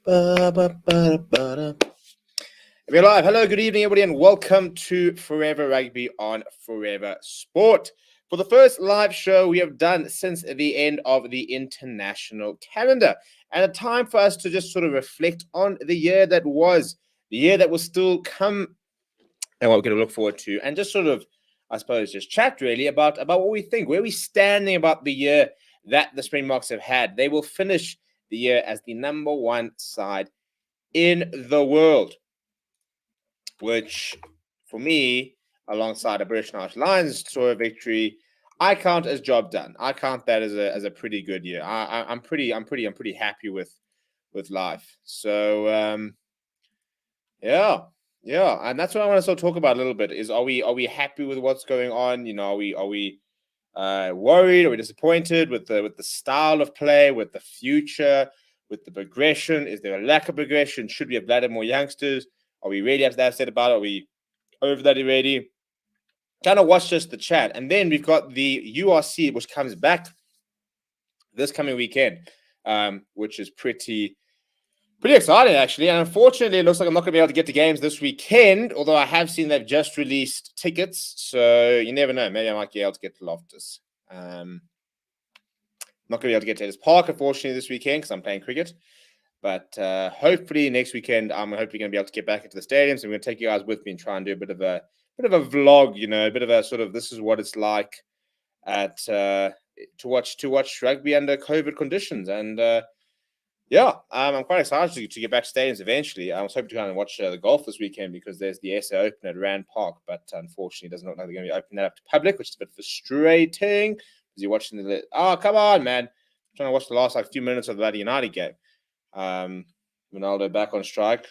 We're live. Hello, good evening, everybody, and welcome to Forever Rugby on Forever Sport. For the first live show we have done since the end of the international calendar, and a time for us to just sort of reflect on the year that was, the year that will still come, and what we're going to look forward to, and just sort of, I suppose, just chat really about what we think, where we're standing about the year that the Springboks have had. They will finish the year as the number one side in the world, which for me, alongside a British and Irish Lions tour victory, I count as job done. I count that as a pretty good year. I'm pretty happy with life. So yeah, and that's what I want to sort of talk about a little bit. Is are we happy with what's going on? You know, are we worried? Are we disappointed with the style of play, with the future, with the progression? Is there a lack of progression? Should we have added more youngsters? Are we really upset about it? Are we over that already? Kind of watch just the chat. And then we've got the URC, which comes back this coming weekend, which is pretty exciting, actually. And unfortunately, it looks like I'm not going to be able to get to games this weekend, although I have seen they've just released tickets. So you never know. Maybe I might be able to get to Loftus. Not going to be able to get to Ellis Park, unfortunately, this weekend because I'm playing cricket. But hopefully next weekend, I'm hopefully going to be able to get back into the stadium. So I'm going to take you guys with me and try and do a bit of a vlog, you know, a bit of a sort of this is what it's like at to watch rugby under COVID conditions. And yeah, I'm quite excited to get back to stadiums eventually. I was hoping to kind of watch the golf this weekend because there's the SA Open at Rand Park, but unfortunately, it doesn't look like they're going to be opening that up to public, which is a bit frustrating because you're watching the. Oh, come on, man! I'm trying to watch the last few minutes of the bloody United game. Ronaldo back on strike.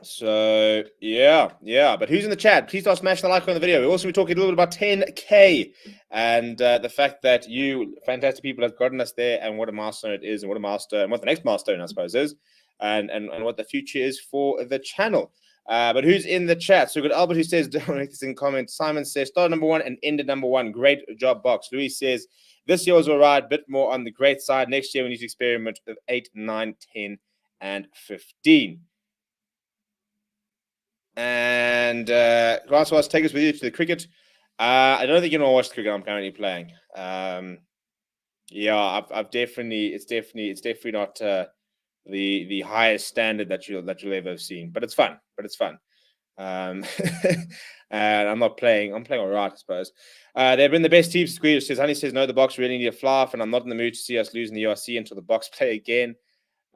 So yeah. But who's in the chat? Please start smashing the like on the video. We'll also be talking a little bit about 10K and the fact that you fantastic people have gotten us there, and what a milestone it is, and what the next milestone I suppose is, and what the future is for the channel. But who's in the chat? So we've got Albert who says, don't make this in comments. Simon says, start number one and ended number one. Great job, Box. Louis says, this year was all right, bit more on the great side. Next year we need to experiment with 8, 9, 10, and 15. And Glass Wars, take us with you to the cricket. I don't think you're gonna watch the cricket I'm currently playing. Yeah, I've definitely, it's definitely not the highest standard that you'll ever have seen. But it's fun. And I'm playing all right, I suppose. They've been the best team. Squeeze says, Honey says, no, the Box really need a fly off, and I'm not in the mood to see us losing the URC until the Box play again.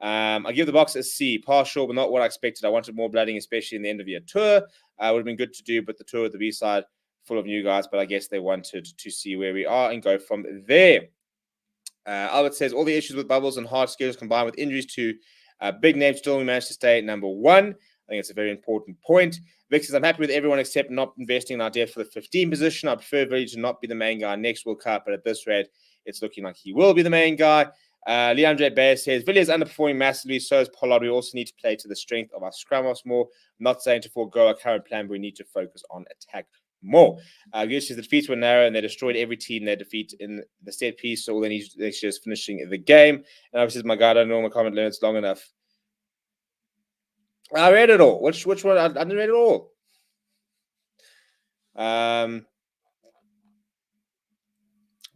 I give the Box a C, partial, but not what I expected. I wanted more blooding, especially in the end of year tour. Would have been good to do, but the tour at the B side full of new guys. But I guess they wanted to see where we are and go from there. Albert says all the issues with bubbles and hard schedules combined with injuries to big names still we managed to stay at number one. I think it's a very important point. Vic says, I'm happy with everyone except not investing in our depth for the 15 position. I prefer Village to not be the main guy next World Cup, but at this rate, it's looking like he will be the main guy. Leandre Bayer says, Villiers underperforming massively, so is Pollard. We also need to play to the strength of our scrum-offs more. I'm not saying to forego our current plan, but we need to focus on attack more. Says the defeats were narrow and they destroyed every team they defeat in the set piece, so all they need next year is finishing the game. And obviously, my God, I don't know my comment limits long enough. I read it all. Which one? I didn't read it all.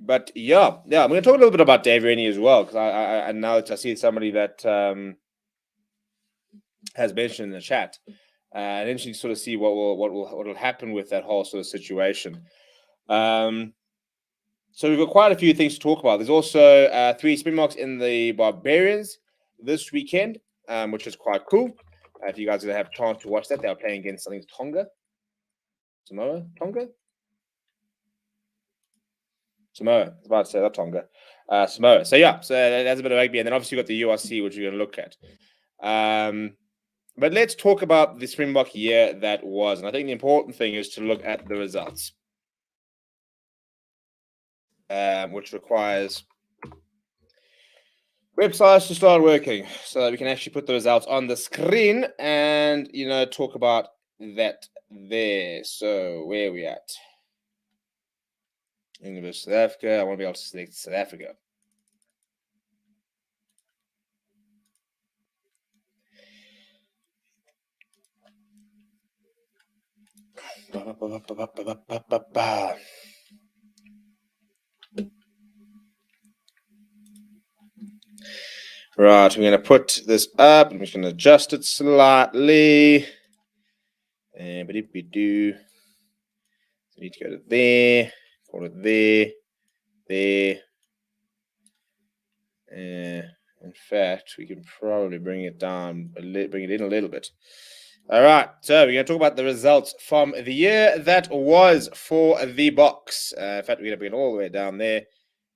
But yeah, I'm going to talk a little bit about Dave Rennie as well, because I now that I see somebody that has mentioned in the chat, and interesting to sort of see what will happen with that whole sort of situation. So we've got quite a few things to talk about. There's also 3 Springboks in the Barbarians this weekend, which is quite cool. If you guys are going to have a chance to watch that, they are playing against, I think, Samoa. I was about to say that Tonga. Samoa. So yeah, so that's a bit of rugby. And then obviously you've got the URC, which we're going to look at. But let's talk about the Springbok year that was. And I think the important thing is to look at the results, which requires websites to start working so that we can actually put the results on the screen and, you know, talk about that there. So where are we at? English, South Africa. I want to be able to select South Africa. Right, we're going to put this up. I'm just going to adjust it slightly. But if we do, we need to go to there, call it there. In fact, we can probably bring it down, bring it in a little bit. All right, so we're going to talk about the results from the year that was for the box. In fact, we're going to bring it all the way down there,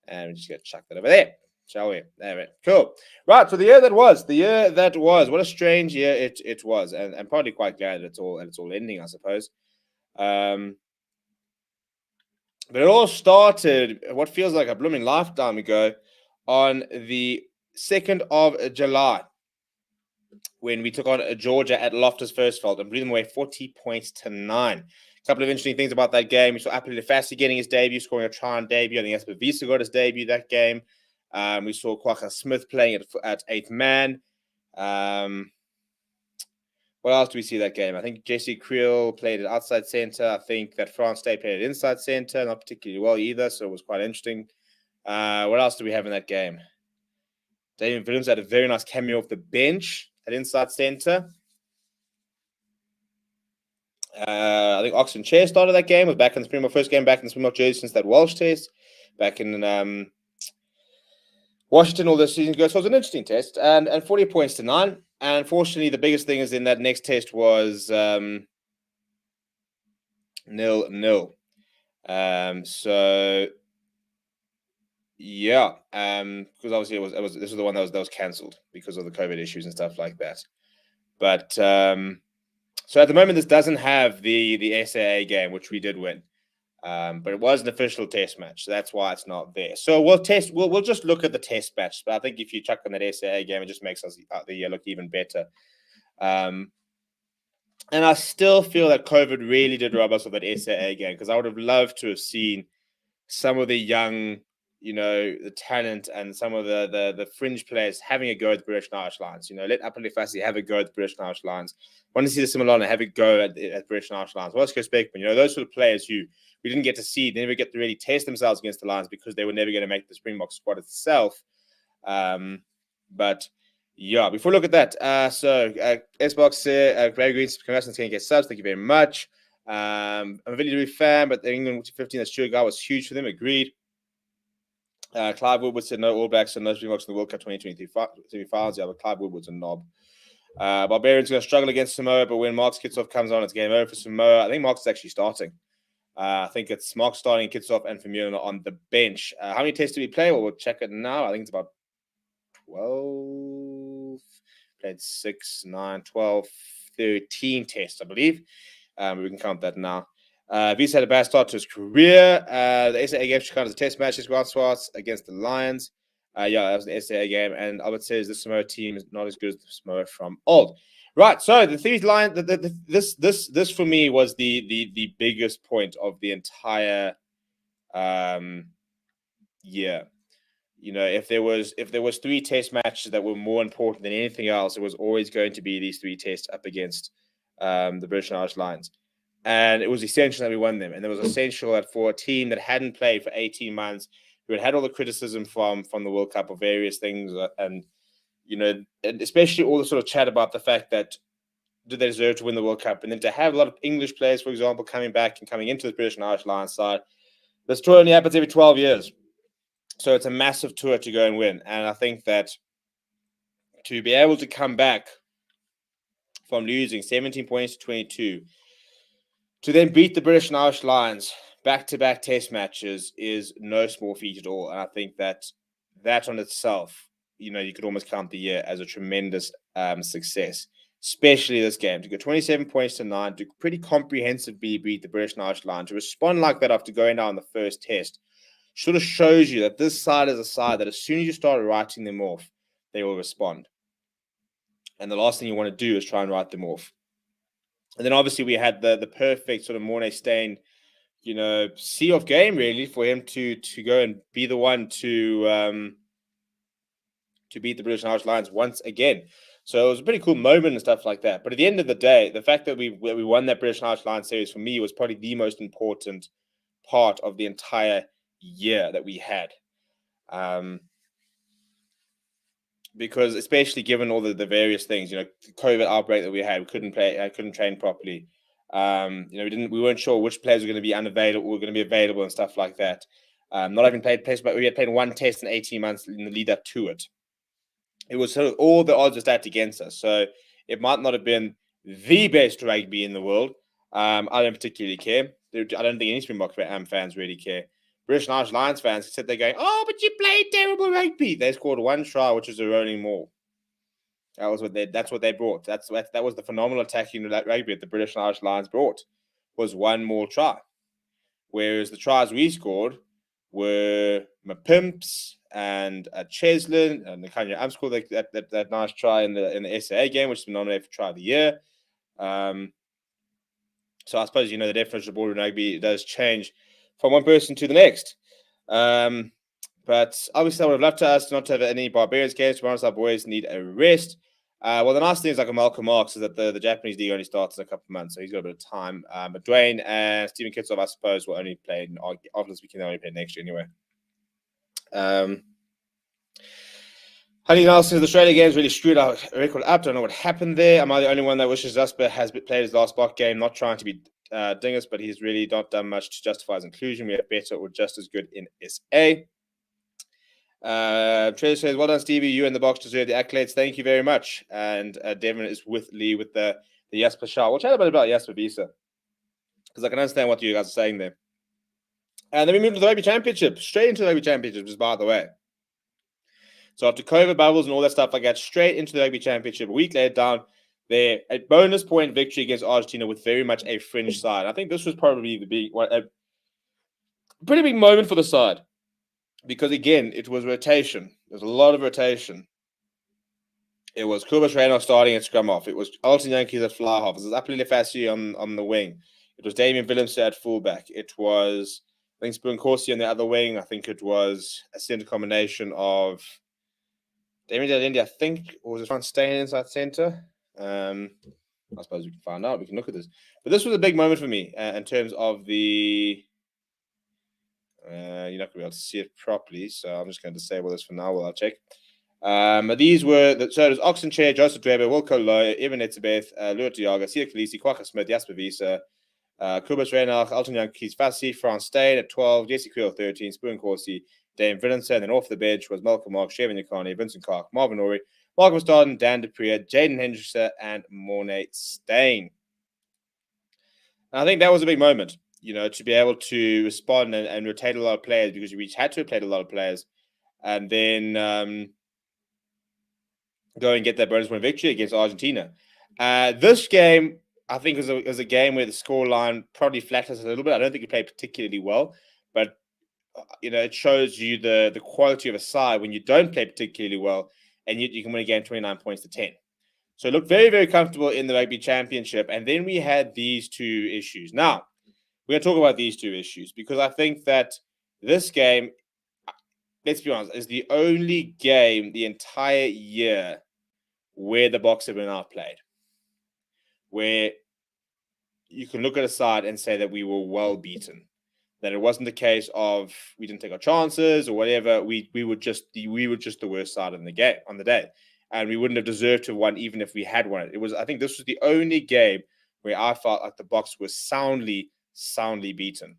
and we're just going to chuck that over there, shall we? There we go. Cool. Right, so the year that was, what a strange year it was, and I'm probably quite glad that it's all ending, I suppose. But it all started what feels like a blooming lifetime ago on the 2nd of July when we took on Georgia at Loftus Versfeld and blew them away 40 points to 9. A couple of interesting things about that game. We saw Apple Fassi getting his debut, scoring a try on debut. I think Esper Visa got his debut that game. We saw Kwaka Smith playing at 8th man. What else do we see that game? I think JC Creel played at outside center. I think that France Day played at inside center, not particularly well either, so it was quite interesting. What else do we have in that game? Damien Williams had a very nice cameo off the bench at inside center. I think Oxen Chair started that game. Was back in the Springbok, first game back in the Springbok jersey since that Welsh test back in Washington all this season ago. So it was an interesting test, and 40 points to 9. And unfortunately, the biggest thing is in that next test was 0-0. So yeah, because obviously this was the one that was cancelled because of the COVID issues and stuff like that. But so at the moment, this doesn't have the SAA game, which we did win. But it was an official test match, so that's why it's not there. So we'll just look at the test match. But I think if you chuck on that SAA game, it just makes us the year look even better. And I still feel that COVID really did rob us of that SAA game, because I would have loved to have seen some of the young, the talent and some of the fringe players having a go at the British and Irish Lions. Let Apple Fassi have a go at the British and Irish Lions. I want to see the Similana have a go at British and Irish Lions. Oscar Speckman, those sort of players who we didn't get to see, they never get to really test themselves against the Lions because they were never going to make the Springbok squad itself. But yeah, before we look at that, so S-Box, Grey Greens, congratulations, can get subs. Thank you very much. I'm a really big fan, but the England 15 that Stuart guy was huge for them. Agreed. Clive Woodward said no All Blacks and no Springboks in the World Cup 2023 semi-finals. Yeah, but Clive Woodward's a knob. Barbarian's going to struggle against Samoa, but when Marcus Kitsoff comes on, it's game over for Samoa. I think Marcus is actually starting. I think it's Mark starting, Kitsoff, and Firmino on the bench. How many tests do we play? Well, we'll check it now. I think it's about 12. Played 6, 9, 12, 13 tests, I believe. We can count that now. Visa had a bad start to his career. The SAA game should count as a test match. His ground spots against the Lions. Yeah, that was the SAA game. And Albert says the Samoa team is not as good as the Samoa from old. Right, so the three Lions. This for me was the biggest point of the entire year. If there was 3 test matches that were more important than anything else, it was always going to be these 3 tests up against the British and Irish Lions. And it was essential that we won them. And it was essential that for a team that hadn't played for 18 months, who had all the criticism from the World Cup of various things, and especially all the sort of chat about the fact that do they deserve to win the World Cup, and then to have a lot of English players, for example, coming back and coming into the British and Irish Lions side. This tour only happens every 12 years. So it's a massive tour to go and win. And I think that to be able to come back from losing 17 points to 22, to then beat the British and Irish Lions back-to-back test matches is no small feat at all. And I think that on itself, you could almost count the year as a tremendous success, especially this game. To go 27 points to 9, to pretty comprehensively beat the British and Irish Lions, to respond like that after going down the first test, sort of shows you that this side is a side that as soon as you start writing them off, they will respond. And the last thing you want to do is try and write them off. And then obviously we had the perfect sort of Mornay Steyn, see-off game really for him to go and be the one to beat the British and Irish Lions once again. So it was a pretty cool moment and stuff like that. But at the end of the day, the fact that we won that British and Irish Lions series for me was probably the most important part of the entire year that we had. Because especially given all the various things, the COVID outbreak that we had, we couldn't play, I couldn't train properly. We weren't sure which players were going to be unavailable, were going to be available and stuff like that. Not even played tests, but we had played one test in 18 months in the lead up to it. It was sort of all the odds were stacked against us. So it might not have been the best rugby in the world. I don't particularly care. I don't think any Springbok fans really care. British and Irish Lions fans sit there going, "Oh, but you played terrible rugby." They scored one try, which was a rolling maul. That's what they brought. That was the phenomenal attacking rugby that the British and Irish Lions brought, was one more try. Whereas the tries we scored were Mapimps and Cheslin and the Kanye Am scored that nice try in the SAA game, which has been nominated for try of the year. So I suppose the definition of ballroom rugby does change from one person to the next. But obviously, I would have loved us not to have any Barbarians games. To be honest, our boys need a rest. Well, the nice thing is, like Malcolm Marks, is that the Japanese league only starts in a couple of months, so he's got a bit of time. But Dwayne and Stephen Kitsov, I suppose, will only play after this weekend. They'll only play next year anyway. Honey Niall says the Australia games really screwed our record up. Don't know what happened there. Am I the only one that wishes Zasper has played his last spot game? Not trying to be dingus, but he's really not done much to justify his inclusion. We are better or just as good in SA. Treasure says, well done, Stevie. You and the box deserve the accolades. Thank you very much. And Devon is with Lee with the Jasper Shah. We'll chat a bit about Jasper Visa, because I can understand what you guys are saying there. And then we moved to the Rugby Championship, straight into the Rugby Championship, just by the way. So after COVID bubbles and all that stuff, I got straight into the Rugby Championship. A week later down there, a bonus point victory against Argentina with very much a fringe side. I think this was probably a pretty big moment for the side. Because, again, it was rotation. There's a lot of rotation. It was Kubas Reynolds starting at scrum off. It was Alton Yankees at fly half. It was Apelele Fassi on the wing. It was Damien Willemse at fullback. It was, I think, Springbok on the other wing. I think it was a center combination of Damien Delendi, I think, or was it Van Steen inside center? I suppose we can find out. We can look at this. But this was a big moment for me in terms of the... you're not going to be able to see it properly, so I'm just going to disable this for now while I check. But these were, so it was Oxenchair, Joseph Dreber, Wilco Lowe, Evan Etzebeth, Lua Tiaga, Sia Khaleesi, Kwaka Smith, Jasper Visa, Kubas Reynolds, Alton Yankees Fassi, Frans Steen at 12, Jesse Creel 13, Spoon Corsi, Dame Villenson, and then off the bench was Malcolm Mark, Shevin Yakani, Vincent Clark, Marvin Ori, Mark Verstaden, Dan Duprier, Jaden Hendrickson, and Mornay Stain. And I think that was a big moment, to be able to respond and rotate a lot of players, because we had to rotate a lot of players, and then go and get that bonus point victory against Argentina. This game, I think, was a game where the scoreline probably flattened us a little bit. I don't think we played particularly well, but it shows you the quality of a side when you don't play particularly well, and you can win a game 29 points to 10. So it looked very, very comfortable in the Rugby Championship, and then we had these two issues. Now, we're going to talk about these two issues, because I think that this game, let's be honest, is the only game the entire year where the Boks have been outplayed, where you can look at a side and say that we were well beaten, that it wasn't the case of we didn't take our chances or whatever. We were just the worst side in the game on the day, and we wouldn't have deserved to have won even if we had won it. I think this was the only game where I felt like the Boks were soundly beaten.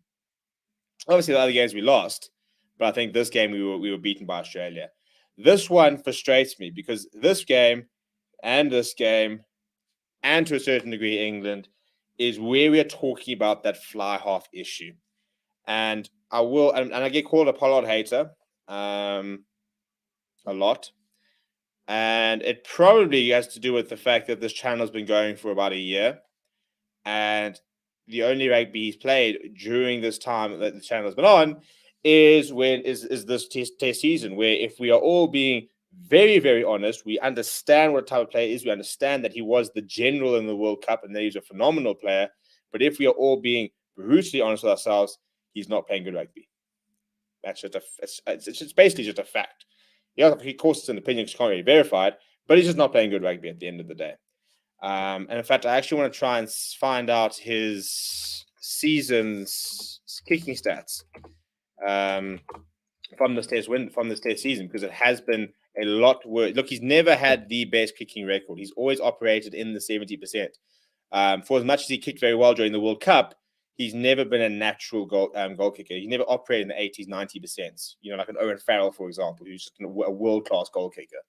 Obviously, the other games we lost, but I think this game we were beaten by Australia. This one frustrates me, because this game, and to a certain degree England, is where we are talking about that fly half issue. And I get called a Pollard hater a lot. And it probably has to do with the fact that this channel has been going for about a year. And the only rugby he's played during this time that the channel has been on is this test season, where, if we are all being very, very honest, we understand what type of player is. We understand that he was the general in the World Cup and that he's a phenomenal player. But if we are all being brutally honest with ourselves, he's not playing good rugby. That's just it's basically just a fact. Yeah, of course, it's an opinion, which can't be verified, but he's just not playing good rugby at the end of the day. And in fact, I actually want to try and find out his season's kicking stats from this test season, because it has been a lot worse. Look, he's never had the best kicking record. He's always operated in the 70%. For as much as he kicked very well during the World Cup, he's never been a natural goal kicker. He never operated in the 80s, 90%. You know, like an Owen Farrell, for example, who's just a world-class goal kicker.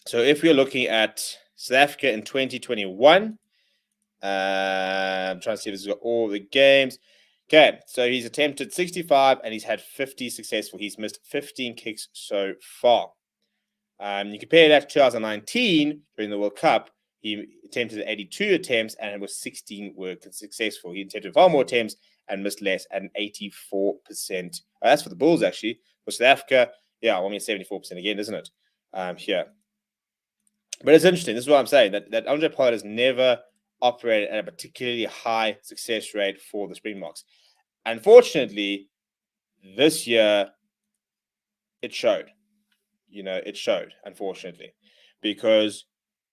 So if we're looking at South Africa in 2021, I'm trying to see if this has got all the games. Okay, so he's attempted 65 and he's had 50 successful. He's missed 15 kicks so far. You compare that to 2019 during the World Cup, he attempted 82 attempts and it was 16 were successful. He attempted far more attempts and missed less at an 84%. That's for the Bulls, actually. For South Africa, yeah, 74% again, isn't it? Here. But it's interesting. This is what I'm saying, that Andre Pollard has never operated at a particularly high success rate for the Springboks. Unfortunately, this year, it showed. You know, it showed, unfortunately, because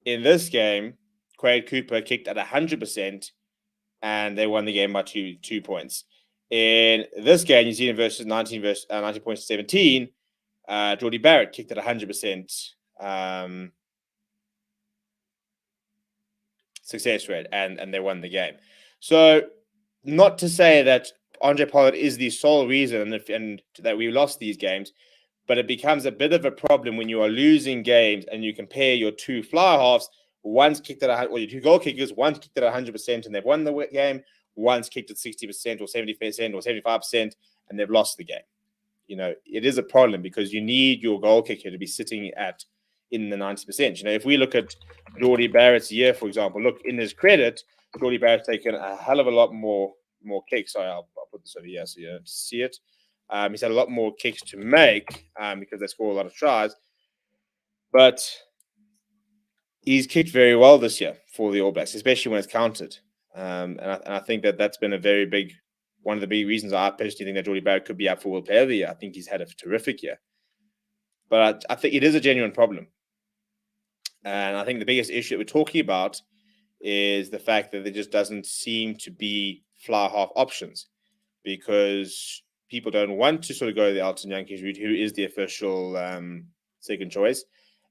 in this game, Quade Cooper kicked at 100% and they won the game by two points. In this game, New Zealand versus 19 points to 17, Geordie Barrett kicked at 100% success rate and they won the game. So, not to say that Andre Pollard is the sole reason and that we lost these games, but it becomes a bit of a problem when you are losing games and you compare your two fly halves. One's kicked at your two goal kickers, one's kicked at 100% and they've won the game. One's kicked at 60% or 70% or 75% and they've lost the game. You know, it is a problem because you need your goal kicker to be sitting in the 90%. You know, if we look at Geordie Barrett's year, for example, look, in his credit, Geordie Barrett's taken a hell of a lot more kicks. Sorry, I'll put this over here so you don't see it. He's had a lot more kicks to make because they score a lot of tries. But he's kicked very well this year for the All Blacks, especially when it's counted. And I think that's been a very big, one of the big reasons I personally think that Geordie Barrett could be up for World Player of the Year. I think he's had a terrific year. But I think it is a genuine problem. And I think the biggest issue that we're talking about is the fact that there just doesn't seem to be fly half options because people don't want to sort of go the Elton Jantjies route, who is the official second choice.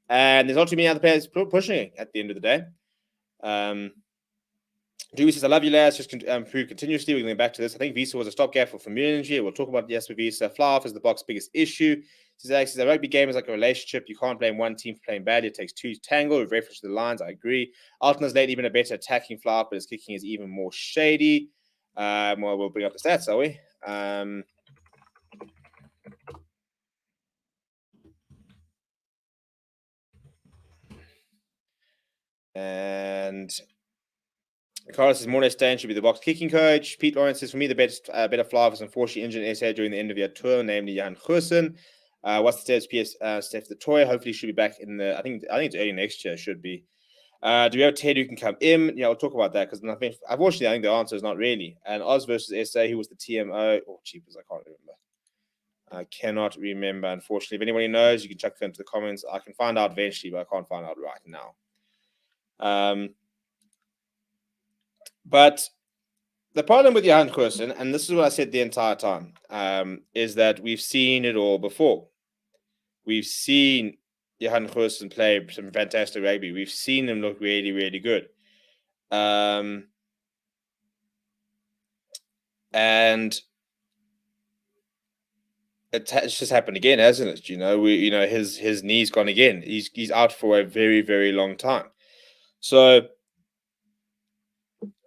And there's not too many other players pushing it at the end of the day. Dewey says, I love you, lads. Just improve continuously. We're going back to this. I think Visa was a stopgap for Familia. We'll talk about yes with Visa. Fly-off is the box biggest issue. Says Alex says, a rugby game is like a relationship. You can't blame one team for playing badly. It takes two to tangle. With reference to the lines, I agree. Alton has lately been a better attacking fly-off, but his kicking is even more shady. Well, we'll bring up the stats, are we? And Carlos says Mornay Stain should be the box kicking coach. Pete Lawrence says, for me, the better fly was unfortunately injured in SA during the end of year tour, namely Jan Goosen. What's the status PS Steph the Toy? Hopefully she'll be back in the I think it's early next year, should be. Do we have Ted who can come in? Yeah, we'll talk about that because unfortunately I think the answer is not really. And Oz versus SA, who was the TMO? Oh, cheapers, I can't remember. I cannot remember, unfortunately. If anybody knows, you can check them into the comments. I can find out eventually, but I can't find out right now. But the problem with Johan Goosen, and this is what I said the entire time, is that we've seen it all before. We've seen Johan Goosen play some fantastic rugby. We've seen him look really, really good. And it's just happened again, hasn't it? You know, his knee's gone again. He's out for a very, very long time. So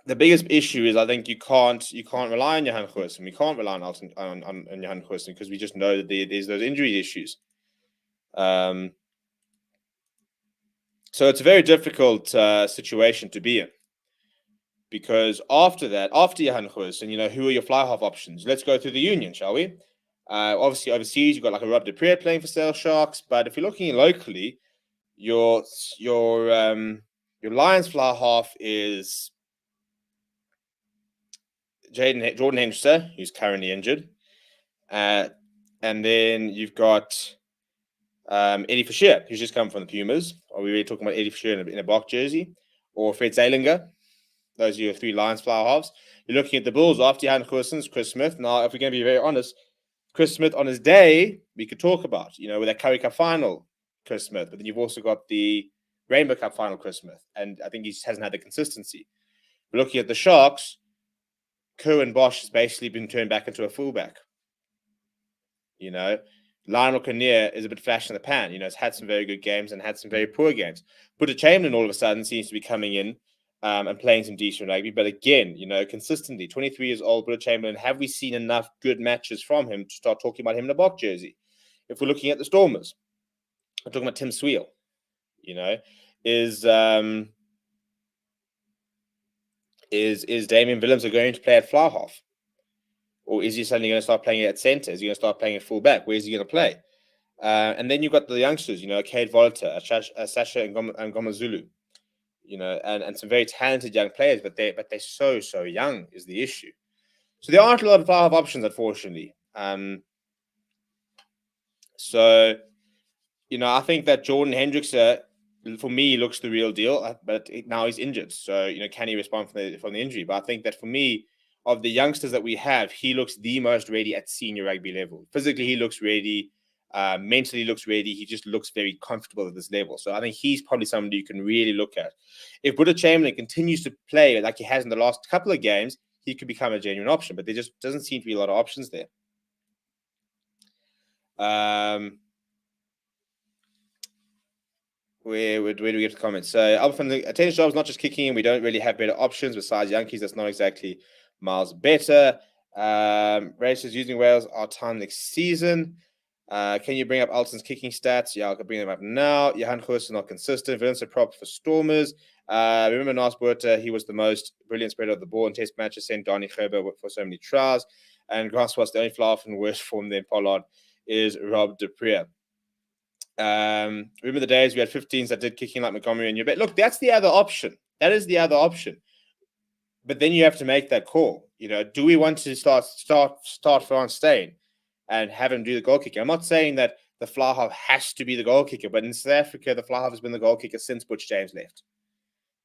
the biggest issue is I think you can't rely on Johan Goosen. We can't rely on Johan Goosen because we just know that there's those injury issues. So it's a very difficult situation to be in. Because after Johan Goosen, who are your fly half options? Let's go through the union, shall we? Obviously, overseas, you've got like a Rob de Pre playing for Sale Sharks. But if you're looking locally, your Lions fly half is Jordan Henderson, who's currently injured. And then you've got Eddie Fisher, who's just come from the Pumas. Are we really talking about Eddie Fisher in a Bok jersey? Or Fred Zeilinger? Those are your three Lions flower halves. You're looking at the Bulls after Johan Goossens, Chris Smith. Now, if we're going to be very honest, Chris Smith on his day, we could talk about, with that Curry Cup final, Chris Smith. But then you've also got the Rainbow Cup final, Chris Smith. And I think he just hasn't had the consistency. But looking at the Sharks, Kerwin Bosch has basically been turned back into a fullback. Lionel Kinnear is a bit flash in the pan. Has had some very good games and had some very poor games. Buddha Chamberlain all of a sudden seems to be coming in and playing some decent rugby. But again, consistently, 23 years old, Buddha Chamberlain, have we seen enough good matches from him to start talking about him in a Bok jersey? If we're looking at the Stormers, I'm talking about Tim Sweel. Is Damian Willems going to play at fly half? Or is he suddenly going to start playing at centre? Is he going to start playing at full back? Where is he going to play? And then you've got the youngsters, Cade Volta, Sasha and Ngomazulu, and some very talented young players, but they're so young is the issue. So there aren't a lot of fly half options, unfortunately. I think that Jordan Hendricks, for me, looks the real deal, but now he's injured. So, can he respond from the injury? But I think that for me, of the youngsters that we have, he looks the most ready at senior rugby level. Physically, he looks ready. Mentally looks ready. He just looks very comfortable at this level. So I think he's probably somebody you can really look at. If Buddha Chamberlain continues to play like he has in the last couple of games, he could become a genuine option. But there just doesn't seem to be a lot of options there. Where do we get the comments? So Albert from the attendance job is not just kicking in. We don't really have better options besides Yankees. That's not exactly miles better. Races using Wales our time next season. Can you bring up Alton's kicking stats? Yeah, I can bring them up now. Johan Goossens is not consistent. Vince a prop for Stormers. Remember Nasbuerta, he was the most brilliant spreader of the ball in test matches, sent Donny Gerber for so many tries. And Grass was the only fly in worse form than Pollard is Rob Dupree. Remember the days we had 15s that did kicking like Montgomery and Ubet. Look, that's the other option. That is the other option. But then you have to make that call. Do we want to start Frans Steyn and have him do the goal kicker? I'm not saying that the fly half has to be the goal kicker, but in South Africa, the fly half has been the goal kicker since Butch James left.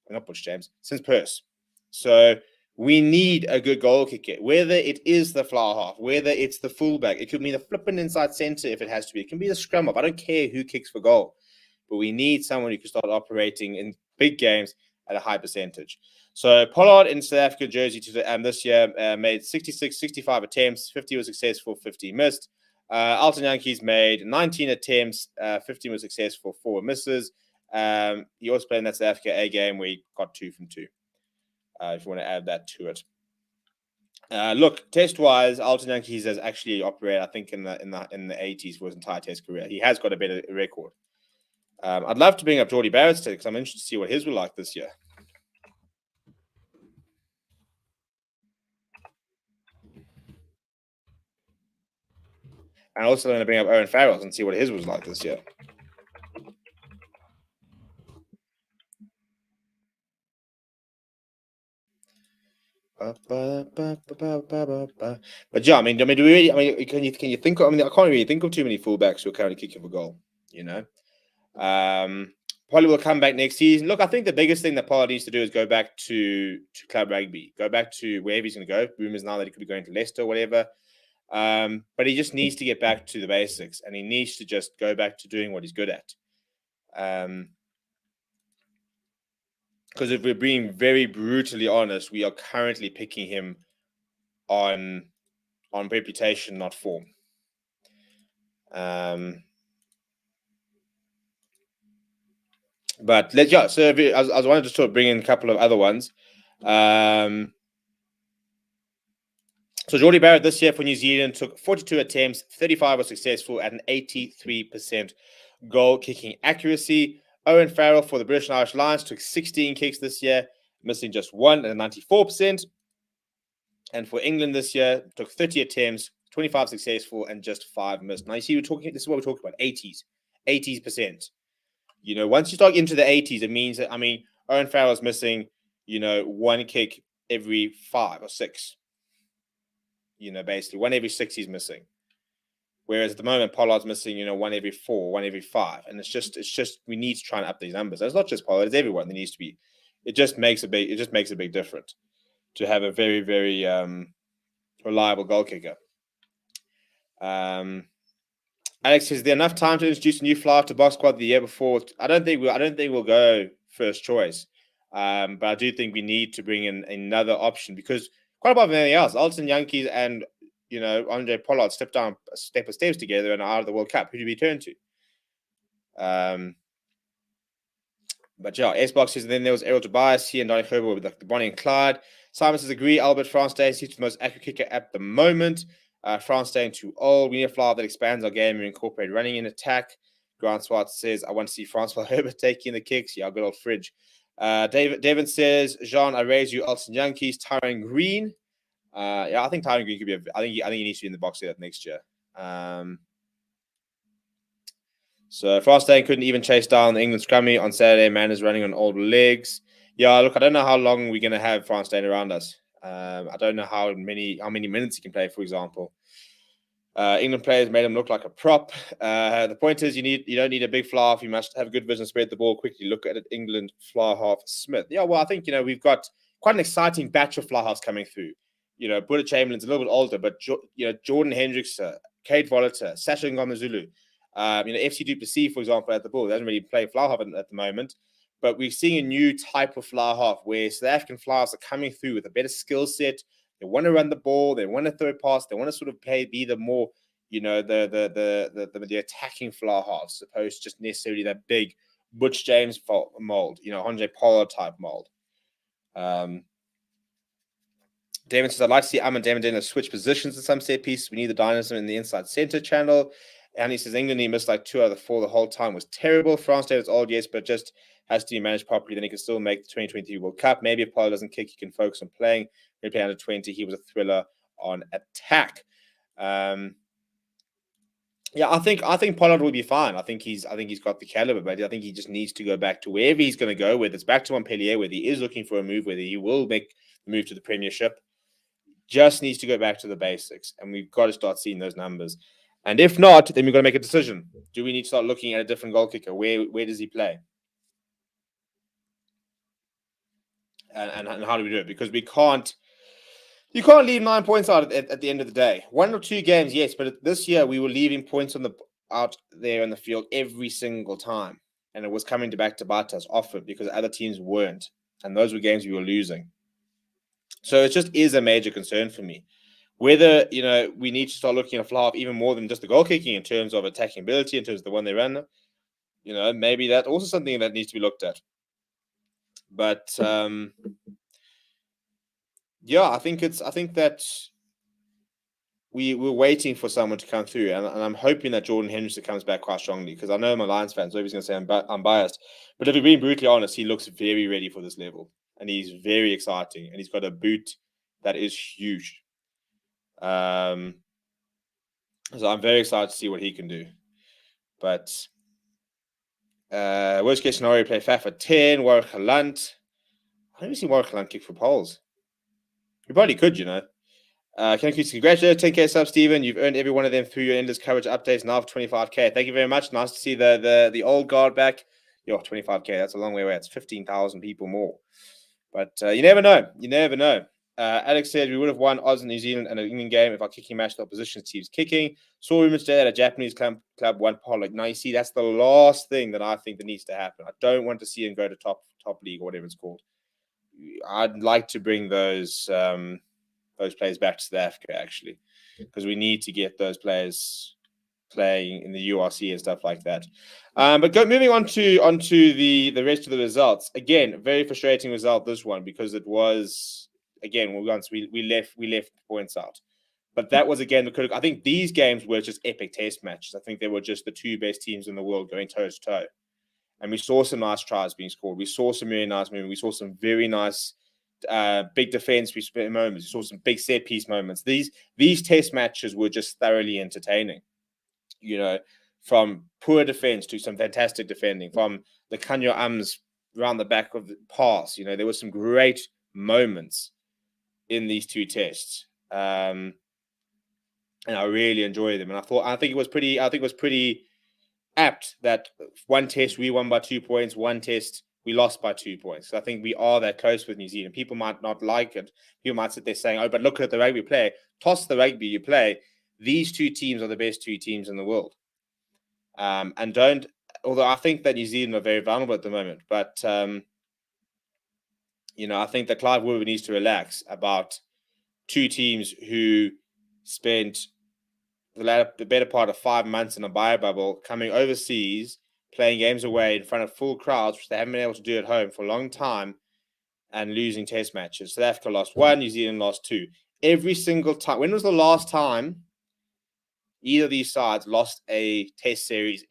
Not Butch James, since Pearce. So we need a good goal kicker, whether it is the fly half, whether it's the fullback. It could be the flipping inside centre if it has to be. It can be the scrum half. I don't care who kicks for goal, but we need someone who can start operating in big games at a high percentage. So Pollard in South Africa jersey this year made 66, 65 attempts, 50 were successful, 50 missed. Alton Yankees made 19 attempts, 15 were successful, 4 were misses. He also played in that South Africa A game where he got 2 from 2. If you want to add that to it. Look, test-wise, Alton Yankees has actually operated, I think, in the 80s for his entire test career. He has got a better record. I'd love to bring up Geordie Barrett's today because I'm interested to see what his were like this year. And also going to bring up Owen Farrell's and see what his was like this year. But yeah, I mean, do we really? I mean, can you think? I can't really think of too many fullbacks who are currently kicking for goal. Probably will come back next season. Look, I think the biggest thing that Pollard needs to do is go back to club rugby, go back to wherever he's going to go. Rumors now that he could be going to Leicester or whatever. But he just needs to get back to the basics, and he needs to just go back to doing what he's good at. Because if we're being very brutally honest, we are currently picking him on reputation, not form. But so I was wanted to sort of bring in a couple of other ones. So Geordie Barrett this year for New Zealand took 42 attempts, 35 were successful at an 83% goal kicking accuracy. Owen Farrell for the British and Irish Lions took 16 kicks this year, missing just 1 at 94%. And for England this year, took 30 attempts, 25 successful, and just 5 missed. Now you see, this is what we're talking about, 80%. Once you start into the 80s, it means that, Owen Farrell's missing, 1 kick every 5 or 6. Basically 1 every 6 he's missing. Whereas at the moment, Pollard's missing, one every 4, one every 5, and it's just we need to try and up these numbers. And it's not just Pollard; it's everyone. There needs to be. It just makes a big difference to have a very, very reliable goal kicker. Alex, is there enough time to introduce a new flyer to box squad the year before? I don't think we'll go first choice, but I do think we need to bring in another option because quite above anything else, Alton Yankees and Andre Pollard stepped down a step of steps together and are out of the World Cup. Who do we turn to? But yeah, S-Box says, then there was Errol Tobias, he and Donny Gerber with the Bonnie and Clyde. Simon says, agree, Albert France Day seems the most accurate kicker at the moment. France staying too old. We need a flyer that expands our game and incorporate running in attack. Grant Swart says, I want to see Francois Herbert taking the kicks. Yeah, good old fridge. Devin says, Jean, I raise you, Alton Yankees, Tyrone Green. I think Tyrone Green could be I think he needs to be in the box set next year. So Frostane couldn't even chase down the England scrummy on Saturday. Man is running on old legs. Yeah, look, I don't know how long we're going to have Frostane around us. I don't know how many minutes he can play, for example. England players made him look like a prop. The point is, you don't need a big fly half. You must have good vision, spread the ball quickly. Look at it, England fly half Smith. Yeah, well, I think we've got quite an exciting batch of fly halves coming through. Buddha Chamberlain's a little bit older, but Jordan Hendricks, Kate Volater, Sasha Ngomazulu. FC Duplessis, for example, at the ball doesn't really play fly half at the moment, but we're seeing a new type of fly half where South African fly halves are coming through with a better skill set. They want to run the ball. They want to throw pass. They want to sort of be the more, the attacking fly halves, as opposed to just necessarily that big Butch James mold, Andre Pollard type mold. Damon says, I'd like to see Ahmed Damon switch positions in some set pieces. We need the dynamism in the inside center channel. And he says, England, he missed like 2 out of the 4 the whole time. Was terrible. France Day was old, yes, but just has to be managed properly. Then he can still make the 2023 World Cup. Maybe if Pollard doesn't kick, he can focus on playing. When he played under 20, he was a thriller on attack. I think Pollard will be fine. I think he's got the caliber, but I think he just needs to go back to wherever he's going to go, whether it's back to Montpellier, whether he is looking for a move, whether he will make the move to the Premiership. Just needs to go back to the basics, and we've got to start seeing those numbers. And if not, then we've got to make a decision. Do we need to start looking at a different goal kicker? Where does he play? And how do we do it? Because you can't leave 9 points out at the end of the day. 1 or 2 games, yes, but this year we were leaving points out there in the field every single time. And it was coming back to bite us often because other teams weren't. And those were games we were losing. So it just is a major concern for me. Whether, we need to start looking at a fly half even more than just the goal kicking in terms of attacking ability, in terms of the one they run, maybe that's also something that needs to be looked at. But, I think that we're waiting for someone to come through. And I'm hoping that Jordan Henderson comes back quite strongly because I know I'm a Lions fan, so he's going to say I'm biased. But if we're being brutally honest, he looks very ready for this level. And he's very exciting. And he's got a boot that is huge. So I'm very excited to see what he can do. But worst case scenario, play Faf at 10, Warwick Halant. I haven't seen Warwick Halant kick for poles. You probably could, Can I congratulate 10K sub, Stephen. You've earned every one of them through your endless coverage updates now for 25K. Thank you very much. Nice to see the old guard back. 25K, that's a long way away. It's 15,000 people more. But you never know. Alex said we would have won Oz and New Zealand and an England game if our kicking matched the opposition team's kicking. Saw rumors today that a Japanese club won Pollock. Now, you see, that's the last thing that I think that needs to happen. I don't want to see him go to top league or whatever it's called. I'd like to bring those players back to South Africa, actually, because we need to get those players playing in the URC and stuff like that. But moving on to the rest of the results. Again, very frustrating result, this one, because it was, again, once we left points out. But that was, again, I think these games were just epic test matches. I think they were just the 2 best teams in the world going toe to toe. And we saw some nice tries being scored. We saw some very nice movement. We saw some very nice big defense moments. We saw some big set piece moments. These test matches were just thoroughly entertaining. From poor defense to some fantastic defending, from the Kanyo Ams around the back of the pass. There were some great moments in these 2 tests. and I really enjoy them. And I think it was pretty apt that one test we won by 2 points, one test we lost by 2 points. So I think we are that close with New Zealand. People might not like it. People might sit there saying, "Oh, but look at the rugby play. Toss the rugby you play." These two teams are the best two teams in the world. And don't. Although I think that New Zealand are very vulnerable at the moment, but I think that Clive Woodward needs to relax about two teams who spent the better part of 5 months in a bio bubble, coming overseas, playing games away in front of full crowds, which they haven't been able to do at home for a long time, and losing test matches. South Africa lost 1, New Zealand lost 2. Every single time. When was the last time either of these sides lost a test series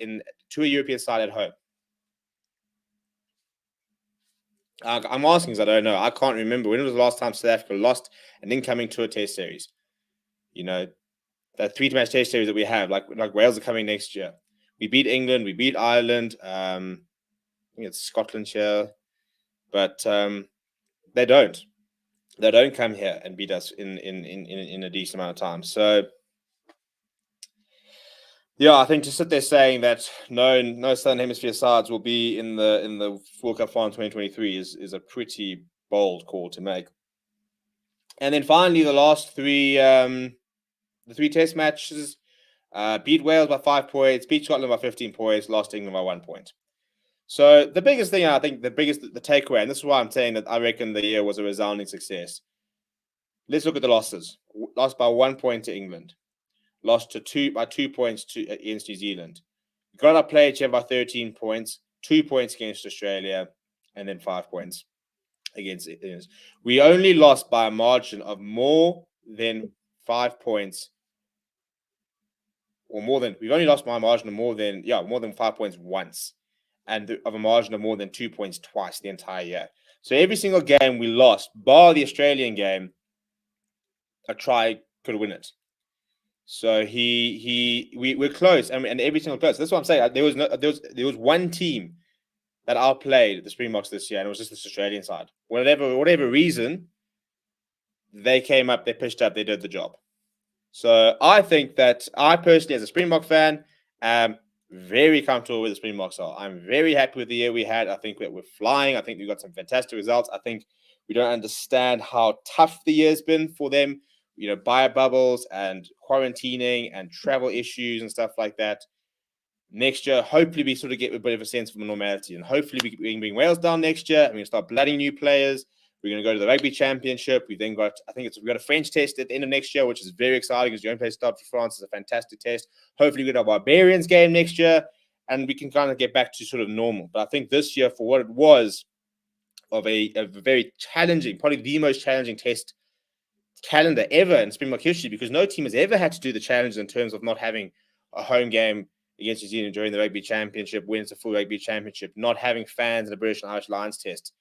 to a European side at home? I'm asking because I don't know. I can't remember. When was the last time South Africa lost an incoming tour test series? That 3-match test series that we have, like Wales are coming next year. We beat England, we beat Ireland. I think it's Scotland here, but they don't. They don't come here and beat us in a decent amount of time. So yeah, I think to sit there saying that no Southern Hemisphere sides will be in the World Cup final 2023 is a pretty bold call to make. And then finally, the last three test matches, beat Wales by 5 points, beat Scotland by 15 points, lost England by 1 point. So the biggest thing, I think, the takeaway, and this is why I'm saying that I reckon the year was a resounding success. Let's look at the losses. Lost by 1 point to England. Lost by 2 points against New Zealand. Got our play by 13 points, 2 points against Australia, and then 5 points against it. We only lost by a margin of more than 5 points, or more than. We've only lost by a margin of more than 5 points once, and of a margin of more than 2 points twice the entire year. So every single game we lost, bar the Australian game, a try could win it. So we're close, and every single close. That's what I'm saying. There was one team that outplayed the Springboks this year, and it was just this Australian side. Whatever reason, they came up, they pushed up, they did the job. So I think that I personally, as a Springbok fan, am very comfortable with the Springboks. I'm very happy with the year we had. I think that we're flying. I think we've got some fantastic results. I think we don't understand how tough the year's been for them. Bio bubbles and quarantining and travel issues and stuff like that. Next year, hopefully, we sort of get a bit of a sense of normality, and hopefully, we can bring Wales down next year. We're going to start blooding new players. We're going to go to the Rugby Championship. We've got a French test at the end of next year, which is very exciting because the only place to start for France is a fantastic test. Hopefully, we get a Barbarians game next year, and we can kind of get back to sort of normal. But I think this year, for what it was, of a very challenging, probably the most challenging test calendar ever in Springbok history, because no team has ever had to do the challenge in terms of not having a home game against New Zealand during the Rugby Championship, wins a full Rugby Championship, not having fans in the British and Irish Lions test,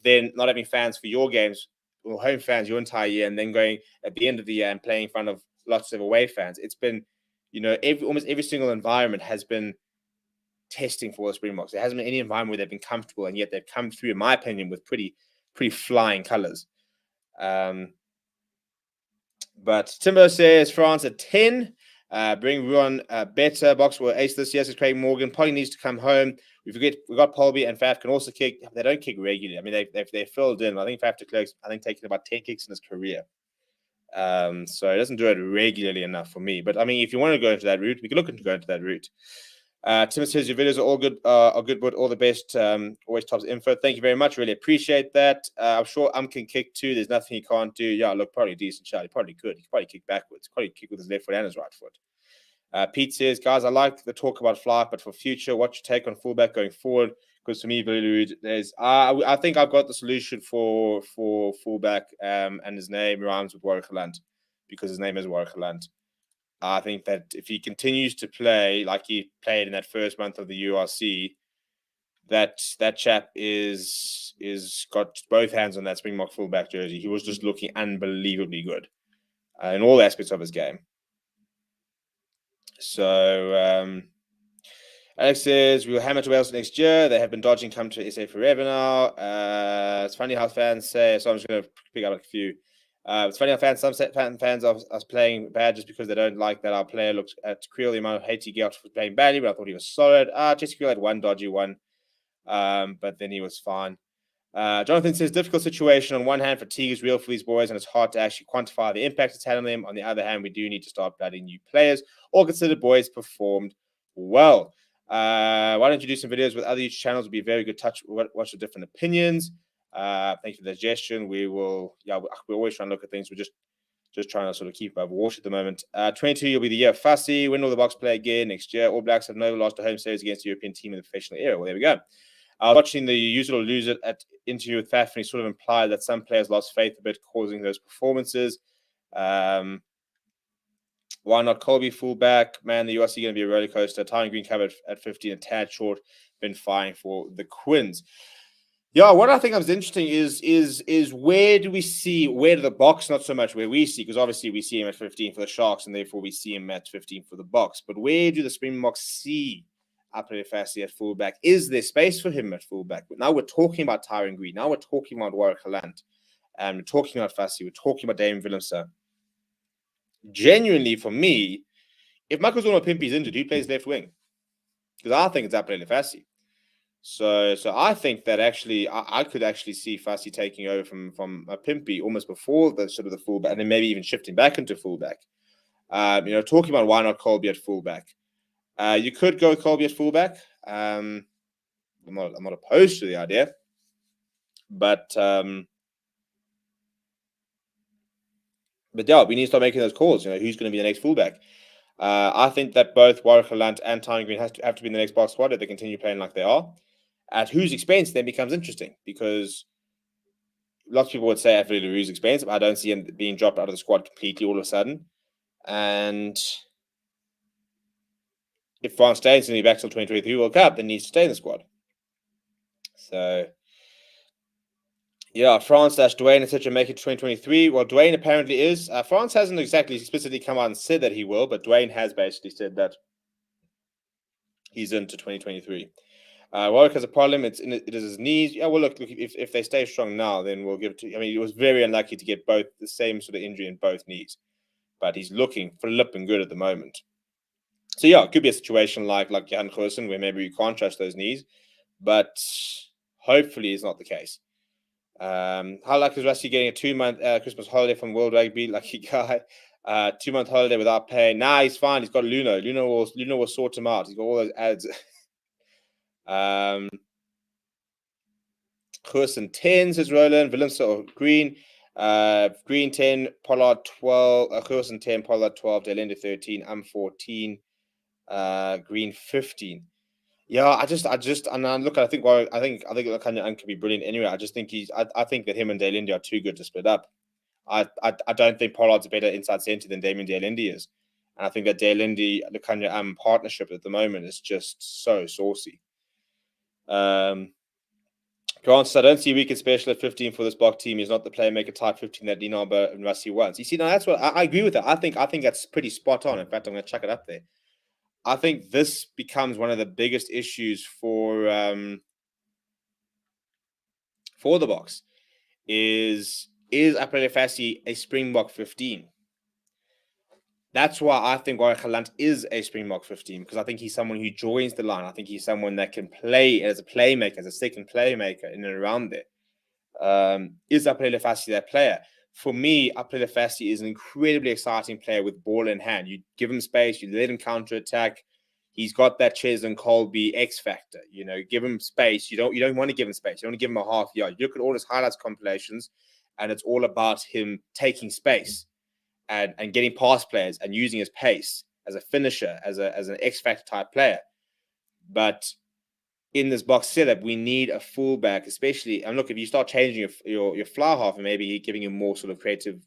then not having fans for your games or home fans your entire year, and then going at the end of the year and playing in front of lots of away fans. It's been, almost every single environment has been testing for the Springboks. There hasn't been any environment where they've been comfortable, and yet they've come through, in my opinion, with pretty flying colours. But Timbo says France at 10. Bring Ruan better. Box will ace this year. Says Craig Morgan. Polly needs to come home. We've got Polby and Faf can also kick. They don't kick regularly. I mean, they're filled in. I think Faf de Klerk's taken about 10 kicks in his career. So he doesn't do it regularly enough for me. But I mean, if you want to go into that route, we can look into going into that route. Tim says your videos are all good, but all the best. Always tops info. Thank you very much. Really appreciate that. I'm sure can kick too. There's nothing he can't do. Yeah, look, probably decent shot. He probably could. He could probably kick backwards. Probably kick with his left foot and his right foot. Pete says, guys, I like the talk about fly, but for future, what's your take on fullback going forward? Because for me, there's I think I've got the solution for fullback, and his name rhymes with Warwick Land, because his name is Warwick Land. I think that if he continues to play like he played in that first month of the URC, that chap is got both hands on that Springbok fullback jersey. He was just looking unbelievably good in all aspects of his game. So Alex says we'll hammer to Wales next year. They have been dodging come to SA forever now. It's funny how fans say. So I'm just going to pick up a few. It's funny how some fans are playing bad just because they don't like that our player looks at Creel, the amount of hate he got for playing badly, but I thought he was solid. Jesse Creel had one dodgy one, but then he was fine. Jonathan says, difficult situation. On one hand, fatigue is real for these boys, and it's hard to actually quantify the impact it's had on them. On the other hand, we do need to start blooding new players. All considered, boys performed well. Why don't you do some videos with other YouTube channels? Would be a very good touch. Watch the different opinions. Thank you for the suggestion. We will, we're always trying to look at things. We're just trying to sort of keep above water at the moment. 22, you'll be the year of Fussy. Win all the box play again next year. All Blacks have never lost a home series against a European team in the professional era. Well, there we go. Watching the use it or lose it at interview with Faf, and he sort of implied that some players lost faith a bit, causing those performances. Why not Colby fullback? Man, the USC going to be a roller coaster. Tyron Green covered at 15, a tad short, been fine for the Quins. Yeah, what I think is interesting is where do the box, not so much where we see, because obviously we see him at 15 for the Sharks, and therefore we see him at 15 for the box. But where do the Springboks see Apelefasi at fullback? Is there space for him at fullback? But now we're talking about Tyron Green. Now we're talking about Warwick Halant. And we're talking about Fassi. We're talking about Damian Willemse. Genuinely, for me, if Michael Zuma-Pimpey's injured, who plays left wing? Because I think it's Apelefasi. So I think that actually I could actually see Fassi taking over from Pimpey almost before the sort of the fullback, and then maybe even shifting back into fullback. Talking about why not Colby at fullback. You could go with Colby at fullback. I'm not opposed to the idea, but yeah, we need to start making those calls. Who's going to be the next fullback? I think that both Warwick Halant and Tyron Green have to be in the next box squad if they continue playing like they are. At whose expense then becomes interesting, because lots of people would say Afri Leroux's expense, but I don't see him being dropped out of the squad completely all of a sudden. And if France stays in the back till 2023 World Cup, then needs to stay in the squad. So, yeah, France / Dwayne, etc. make it to 2023. Well, Dwayne apparently is. France hasn't exactly explicitly come out and said that he will, but Dwayne has basically said that he's into 2023. Warwick has a problem. It is his knees. Yeah, well, look, if they stay strong now, then we'll give it to. I mean, he was very unlucky to get both the same sort of injury in both knees, but he's looking flipping good at the moment. So yeah, it could be a situation like Jan Goosen, where maybe you can't trust those knees, but hopefully it's not the case. How lucky is Rusty getting a 2-month Christmas holiday from World Rugby? Lucky guy. 2-month holiday without pay. Nah, he's fine. He's got Luno. Luno will sort him out. He's got all those ads. Goosen 10, says Roland. Willemse or Green. Green 10, Pollard 12. Goosen 10, Pollard 12. Delenda 13. I'm 14. Green 15. Yeah, I think Lakanya could be brilliant anyway. I just think I think that him and Delindi are too good to split up. I don't think Pollard's a better inside centre than Damien Delindi is. And I think that Delindi Lakanya partnership at the moment is just so saucy. Grant, I don't see weak and special at 15 for this Bok team. He's not the playmaker type 15 that Dinaba and Rassi wants. You see, now that's what I agree with that. I think that's pretty spot on. In fact, I'm going to chuck it up there. I think this becomes one of the biggest issues for the Boks. Is Apelefasi a Springbok 15? That's why I think Warwick Halant is a Springbok 15, because I think he's someone who joins the line. I think he's someone that can play as a playmaker, as a second playmaker in and around there. Is Apelefasi that player? For me, Apelefasi is an incredibly exciting player with ball in hand. You give him space, you let him counter-attack. He's got that Ches and Colby X factor. Give him space. You don't want to give him space. You don't want to give him a half yard. You look at all his highlights compilations, and it's all about him taking space and getting past players and using his pace as a finisher, as an X factor type player. But in this box setup, we need a fullback, especially. And look, if you start changing your fly half and maybe giving him more sort of creative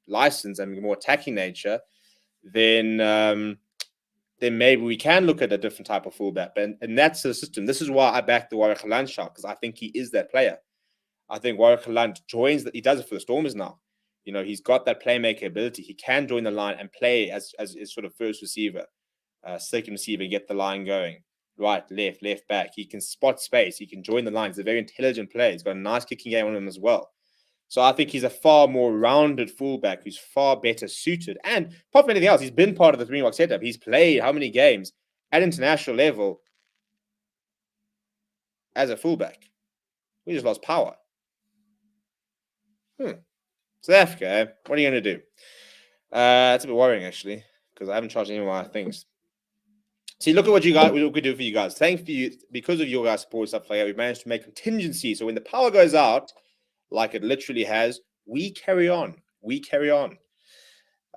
license and more attacking nature, then maybe we can look at a different type of fullback. And that's the system. This is why I back the Warwick Halant shot, because I think he is that player. I think Warwick Halant joins that. He does it for the Stormers now. He's got that playmaker ability. He can join the line and play as his sort of first receiver, second receiver, get the line going. Right, left, back. He can spot space. He can join the line. He's a very intelligent player. He's got a nice kicking game on him as well. So I think he's a far more rounded fullback who's far better suited. And apart from anything else, he's been part of the Springbok setup. He's played how many games at international level as a fullback? We just lost power. South Africa, eh? What are you going to do? It's a bit worrying, actually, because I haven't charged any of my things. See, look at what we could do for you guys. Thank you, because of your guys' support stuff like that, we managed to make contingency. So when the power goes out, like it literally has, we carry on. We carry on.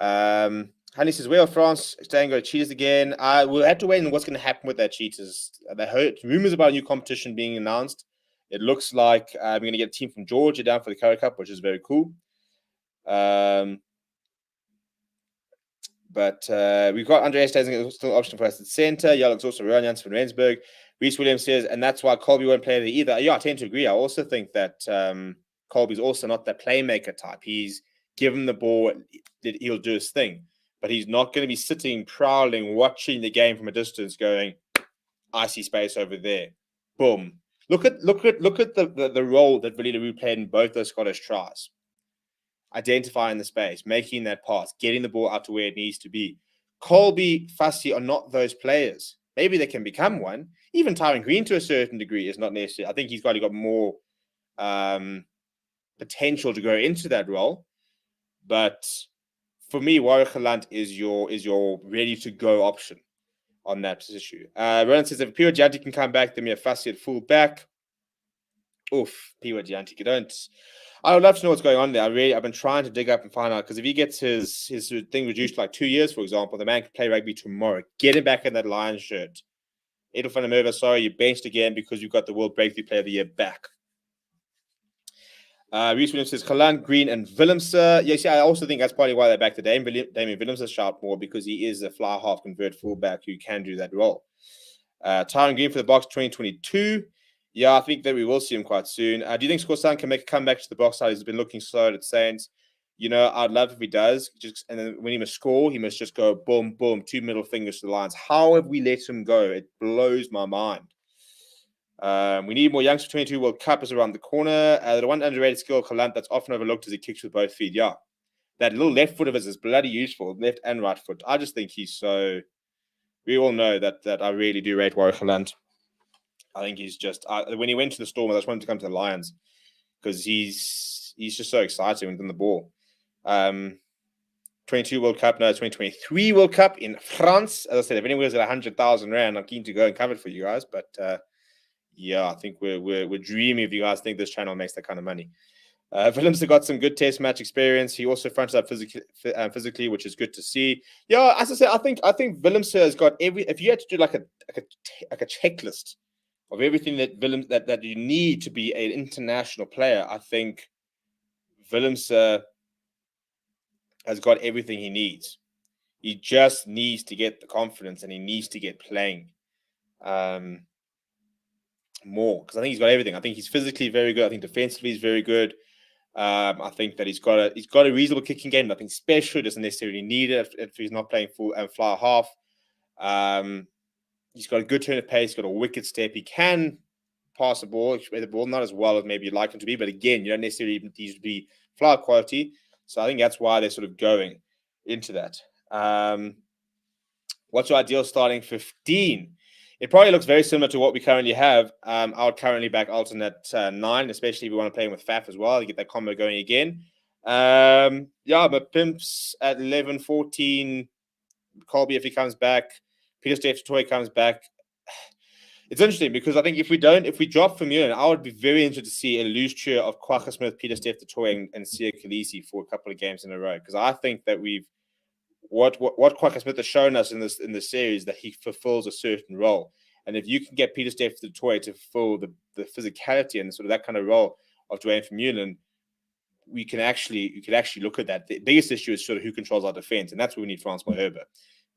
Honey says, "Where France staying go cheaters again?" We'll have to wait on what's going to happen with that cheaters. They heard rumors about a new competition being announced. It looks like we're going to get a team from Georgia down for the Currie Cup, which is very cool. But we've got Andreas Stasing still an option for us at center. Looks also Rowan Janssen from Rensburg. Reese Williams says, and that's why Colby won't play there either. Yeah, I tend to agree. I also think that Colby's also not the playmaker type. He's given the ball, he'll do his thing. But he's not going to be sitting, prowling, watching the game from a distance, going, I see space over there. Boom. Look at the role that Villiers played in both those Scottish tries. Identifying the space, making that pass, getting the ball out to where it needs to be. Colby, Fassi are not those players. Maybe they can become one. Even Tyron Green, to a certain degree, is not necessarily. I think he's got more potential to go into that role. But for me, Warwick Galant is your ready to go option on that issue. Roland says if Pio Gianti can come back, then we have Fassi at full back. Oof, Pio Gianti, don't. I would love to know what's going on there. I've been trying to dig up and find out, because if he gets his thing reduced to like 2 years, for example, the man can play rugby tomorrow. Get him back in that Lions shirt. Edel van der Merwe, sorry, you benched again because you've got the World Breakthrough Player of the Year back. Reese Williams says Galant, Green, and Willemse. Yeah, see, I also think that's probably why they're back to Damien Willemse shout more, because he is a fly half convert fullback who can do that role. Tyron Green for the Box 2022. Yeah, I think that we will see him quite soon. Do you think Skorsan can make a comeback to the Box side? He's been looking slow at Saints. I'd love if he does. And then when he must score, he must just go boom, boom, 2 middle fingers to the Lions. How have we let him go? It blows my mind. We need more youngsters. 22 World Cup is around the corner. The one underrated skill, Galant, that's often overlooked is he kicks with both feet. Yeah, that little left foot of his is bloody useful, left and right foot. I just think he's so. We all know that I really do rate Warwick Galant. I think he's just when he went to the Storm, I just wanted to come to the Lions because he's just so exciting within the ball. 22 World Cup, no, 2023 World Cup in France. As I said, if anyone's at 100,000 rand, I'm keen to go and cover it for you guys. But yeah, I think we're dreaming if you guys think this channel makes that kind of money. Willemse got some good test match experience. He also fronted up physically, which is good to see. Yeah, as I said, I think Willemse has got every. If you had to do like a checklist of everything that you need to be an international player, I think Willemse has got everything he needs. He just needs to get the confidence and he needs to get playing more, because I think he's got everything. I think he's physically very good. I think defensively he's very good. I think that he's got a reasonable kicking game. Nothing special. Doesn't necessarily need it if he's not playing full and fly half. He's got a good turn of pace. Got a wicked step. He can pass the ball, not as well as maybe you'd like him to be. But again, you don't necessarily need to be fly quality. So I think that's why they're sort of going into that. What's your ideal starting 15? It probably looks very similar to what we currently have. I would currently back Alton at 9, especially if we want to play him with Faf as well to get that combo going again. Yeah, but Pimps at 11, 14, Colby if he comes back, Peter Steph Toy comes back. It's interesting because I think if we drop Vermeulen, I would be very interested to see a loose tier of Kwagga Smith, Peter Steph Toy, and Sia Khaleesi for a couple of games in a row, because I think that what Kwagga Smith has shown us in this series, that he fulfills a certain role. And if you can get Peter Steph to fulfill the physicality and sort of that kind of role of Dwayne Vermeulen, you could actually look at that. The biggest issue is sort of who controls our defense, and that's where we need Frans Malherbe.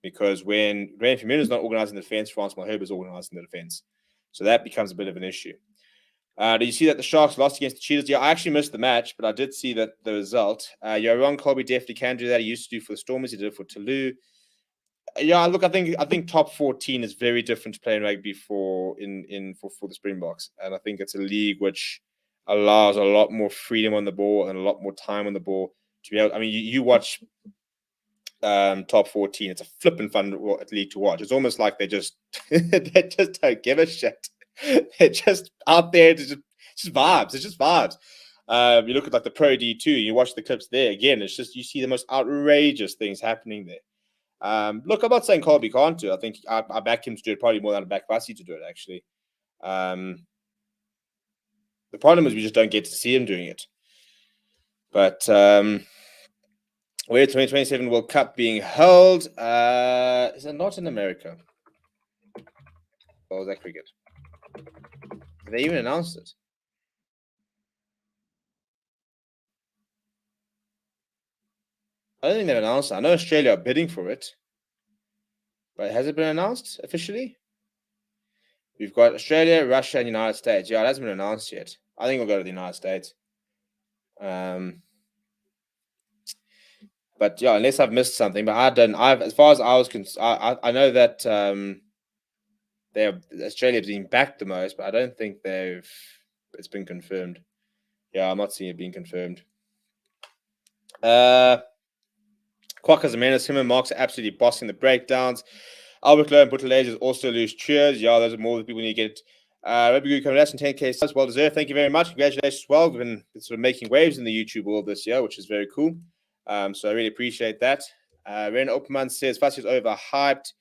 Because when Dwayne Vermeulen is not organizing the defense, Frans Malherbe is organizing the defense. So that becomes a bit of an issue. Did you see that the Sharks lost against the Cheetahs? Yeah, I actually missed the match, but I did see that the result. You're wrong, Colby definitely can do that. He used to do for the Stormers. He did it for Toulouse. Yeah, look, I think top 14 is very different to playing rugby for the Springboks, and I think it's a league which allows a lot more freedom on the ball and a lot more time on the ball to be able. I mean, you watch top 14. It's a flipping fun league to watch. It's almost like they just don't give a shit. They're just out there to just vibes. It's just vibes. You look at like the Pro D2, you watch the clips there. Again, it's just you see the most outrageous things happening there. Look, I'm not saying Colby can't do it. I think I back him to do it probably more than I back Vasi to do it, actually. The problem is we just don't get to see him doing it. But where 2027 World Cup being held? Is it not in America? Or was that cricket? Did they even announce it? I don't think they've announced it. I know Australia are bidding for it. But has it been announced officially? We've got Australia, Russia, and United States. Yeah, it hasn't been announced yet. I think we'll go to the United States. But yeah, unless I've missed something, but as far as I was concerned, I know that Australia's been backed the most, but I don't think it's been confirmed. Yeah, I'm not seeing it being confirmed. Kwaka Zimenez, him and Marks are absolutely bossing the breakdowns. Albert Lowe and Butterlage also lose cheers. Yeah, those are more the people need to get. Rugby Guru coming less than 10K subs. Well deserved. Thank you very much. Congratulations as well. We've been sort of making waves in the YouTube world this year, which is very cool. So I really appreciate that. Ren Opperman says Fassi is overhyped.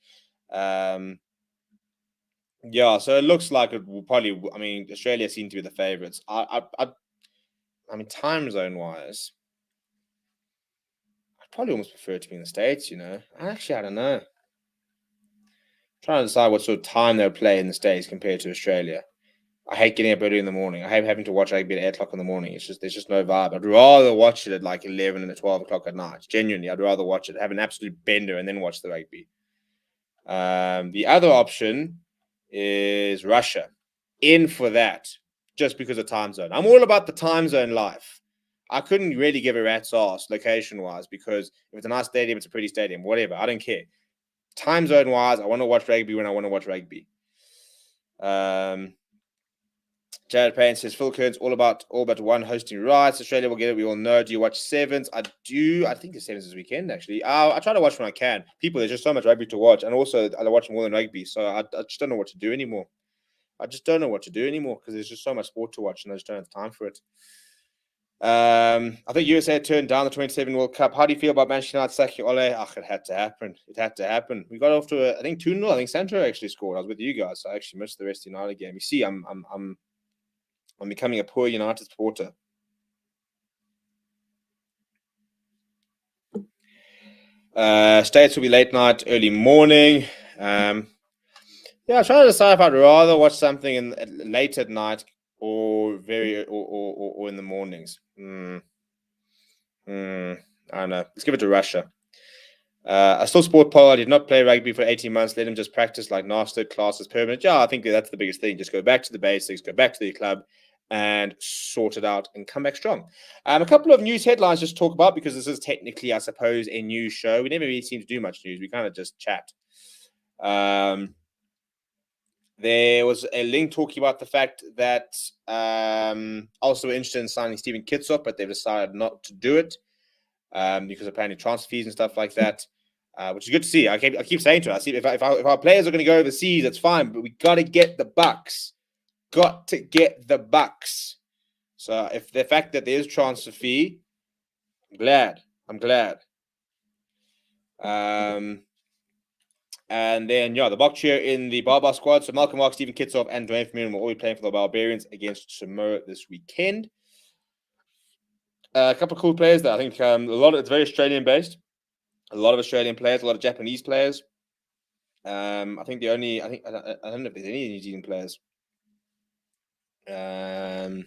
Yeah, so it looks like it will probably. I mean, Australia seem to be the favourites. I mean, time zone wise, I'd probably almost prefer it to be in the States. I don't know. Trying to decide what sort of time they'll play in the States compared to Australia. I hate getting up early in the morning. I hate having to watch rugby at 8 o'clock in the morning. There's just no vibe. I'd rather watch it at like 11 and 12 o'clock at night. Genuinely, I'd rather watch it, have an absolute bender, and then watch the rugby. The other option is Russia. In for that, just because of time zone. I'm all about the time zone life. I couldn't really give a rat's ass location-wise because if it's a nice stadium, it's a pretty stadium, whatever. I don't care. Time zone-wise, I want to watch rugby when I want to watch rugby. Jared Payne says Phil Kearns all but one hosting rights. Australia will get it. We all know. Do you watch sevens? I do. I think the sevens this weekend actually. I try to watch when I can. There's just so much rugby to watch, and also I watch more than rugby, so I just don't know what to do anymore. Because there's just so much sport to watch, and I just don't have time for it. I think USA turned down the 27 World Cup. How do you feel about Manchester United sacking Ole? It had to happen. We got off to I think 2-0. I think Sancho actually scored. I was with you guys, so I actually missed the rest of the United game. You see, I'm becoming a poor United supporter. States will be late night, early morning. I'm trying to decide if I'd rather watch something late at night or or in the mornings. I don't know. Let's give it to Russia. I still sport Paul. I did not play rugby for 18 months. Let him just practice like Nasty classes permanent. Yeah, I think that's the biggest thing. Just go back to the basics, go back to the club and sort it out and come back strong. A couple of news headlines just to talk about because this is technically, I suppose, a news show. We never really seem to do much news. We kind of just chat. There was a link talking about the fact that also interested in signing Stephen Kitsop, but they've decided not to do it because of apparently transfer fees and stuff like that, which is good to see. I keep saying to us, if our players are going to go overseas, that's fine, but we got to get the bucks. Got to get the bucks. So if the fact that there is transfer fee, I'm glad. And then, the box chair in the Barbar squad. So Malcolm Mark, Stephen Kitsov, and Dwayne Vermeulen will all be playing for the Barbarians against Samoa this weekend. A couple of cool players there. I think it's very Australian based. A lot of Australian players, a lot of Japanese players. I think I don't know if there's any New Zealand players. I don't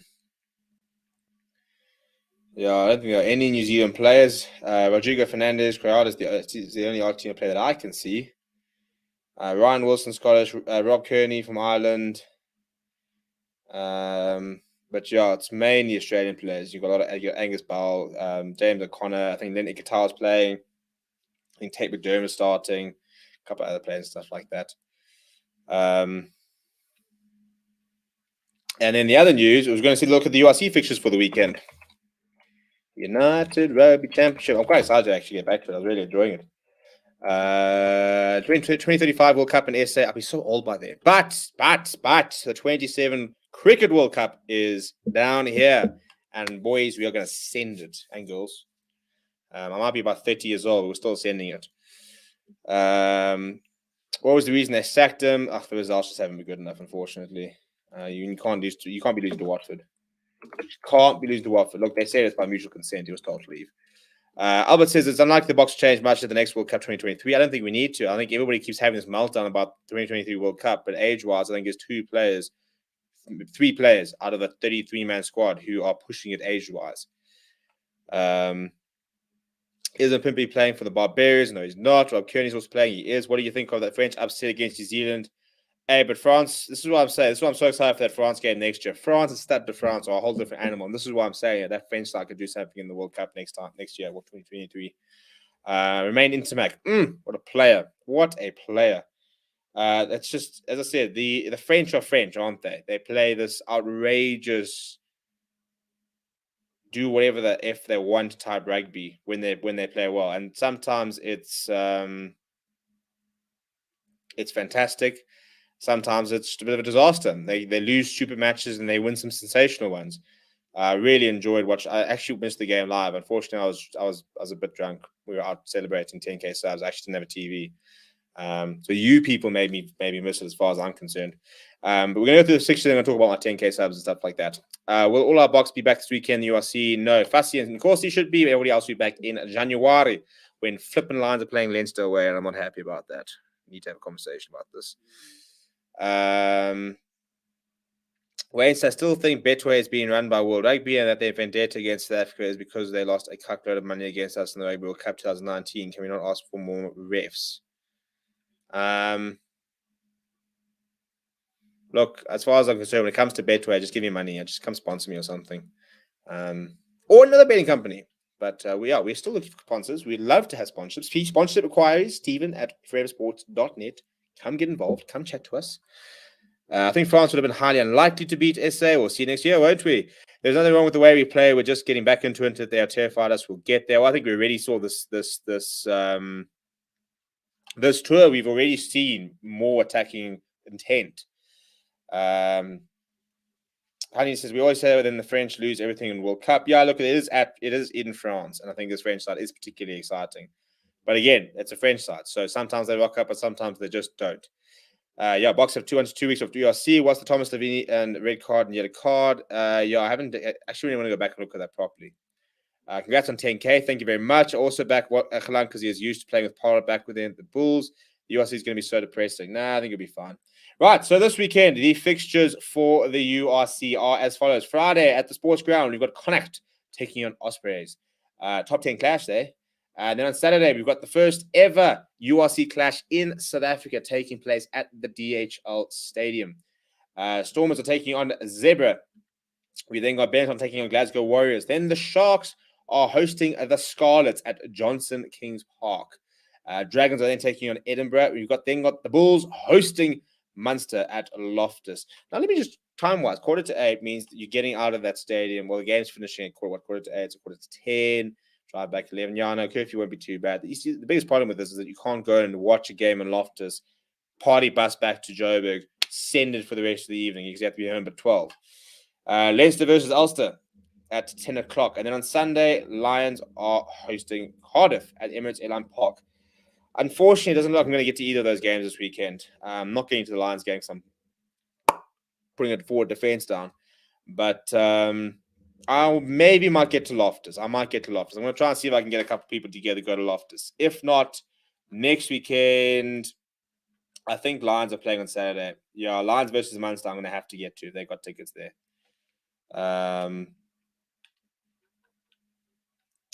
think there are any New Zealand players. Rodrigo Fernandez, Criada is the only Argentina player that I can see. Ryan Wilson, Scottish. Rob Kearney from Ireland. But it's mainly Australian players. You've got a lot of Angus Bowell, James O'Connor. I think Lenny Qatar's playing. I think Tate McDermott's starting. A couple of other players and stuff like that. And then the other news, I was going to look at the URC fixtures for the weekend. United Rugby Championship. I'm quite excited to actually get back to it. I was really enjoying it. 2035 World Cup in SA. I'll be so old by then. But the 27 Cricket World Cup is down here. And boys, we are going to send it. And girls. I might be about 30 years old, but we're still sending it. What was the reason they sacked him? The results just haven't been good enough, unfortunately. You can't be losing to Watford. Can't be losing to Watford. Look, they said it's by mutual consent. He was told to leave. Albert says it's unlikely the box change much at the next World Cup 2023. I don't think we need to. I think everybody keeps having this meltdown about 2023 World Cup, but age-wise, I think there's three players out of a 33-man squad who are pushing it age-wise. Isn't Pimpy playing for the Barbarians? No, he's not. Rob Kearney's also playing. He is. What do you think of that French upset against New Zealand? Hey, but France, this is what I'm saying. This is why I'm so excited for that France game next year. France and Stade de France are a whole different animal. And this is why I'm saying that French side could do something in the World Cup next year, 2023. Remain Intermac. What a player. What a player. That's just, as I said, the French are French, aren't they? They play this outrageous, do whatever the F they want type rugby when they play well. And sometimes it's fantastic. Sometimes it's a bit of a disaster. They lose stupid matches and they win some sensational ones. I really enjoyed watching. I actually missed the game live. Unfortunately, I was a bit drunk. We were out celebrating 10K subs. I actually didn't have a TV. So you people made me miss it as far as I'm concerned. But we're going to go through the fixtures and I'm going to talk about my 10K subs and stuff like that. Will all our box be back this weekend? The URC? No. Fussy and Corsi should be. Everybody else will be back in January when flipping Lions are playing Leinster away, and I'm not happy about that. We need to have a conversation about this. Wayne says, I still think Betway is being run by World Rugby and that their vendetta against South Africa is because they lost a cuckload of money against us in the Rugby World Cup 2019. Can we not ask for more refs? Look, as far as I'm concerned, when it comes to Betway, just give me money. Just come sponsor me or something. Or another betting company. But we're still looking for sponsors. We'd love to have sponsorships. Sponsorship inquiries, Stephen@foreversports.net. Come get involved. Come chat to us. I think France would have been highly unlikely to beat SA. We'll see next year, won't we? There's nothing wrong with the way we play. We're just getting back into it. They are terrified us. We'll get there. Well, I think we already saw this tour. We've already seen more attacking intent. Honey says we always say within the French lose everything in World Cup. Yeah, look, it is in France, and I think this French side is particularly exciting. But again, it's a French side, so sometimes they rock up, and sometimes they just don't. Box have 2 weeks of URC. What's the Thomas Lavini and red card and yellow card? I haven't actually really want to go back and look at that properly. Congrats on 10K. Thank you very much. Also back Khalan because he is used to playing with Pollard back within the Bulls. The URC is going to be so depressing. Nah, I think it'll be fine. Right, so this weekend, the fixtures for the URC are as follows. Friday at the Sports Ground, we've got Connacht taking on Ospreys. Top 10 clash there. And then on Saturday, we've got the first ever URC clash in South Africa taking place at the DHL Stadium. Stormers are taking on Zebra. We then got Benetton taking on Glasgow Warriors. Then the Sharks are hosting the Scarlets at Johnson Kings Park. Dragons are then taking on Edinburgh. We've got the Bulls hosting Munster at Loftus. Now, let me just time-wise, 7:45 means that you're getting out of that stadium. Well, the game's finishing at 7:45, so 10:45. Drive back 11. Yeah, no, curfew won't be too bad. You see, the biggest problem with this is that you can't go and watch a game in Loftus, party bus back to Joburg, send it for the rest of the evening. You have to be home at 12. Leinster versus Ulster at 10 o'clock. And then on Sunday, Lions are hosting Cardiff at Emirates Airline Park. Unfortunately, it doesn't look like I'm going to get to either of those games this weekend. I'm not getting to the Lions game because I'm putting a forward defense down. But I maybe might get to Loftus. I'm going to try and see if I can get a couple people together to go to Loftus. If not, next weekend, I think Lions are playing on Saturday. Yeah, Lions versus Munster I'm going to have to get to. They've got tickets there.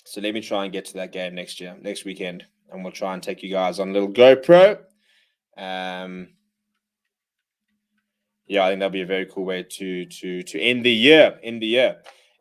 So let me try and get to that game next weekend. And we'll try and take you guys on a little GoPro. I think that'll be a very cool way to end the year.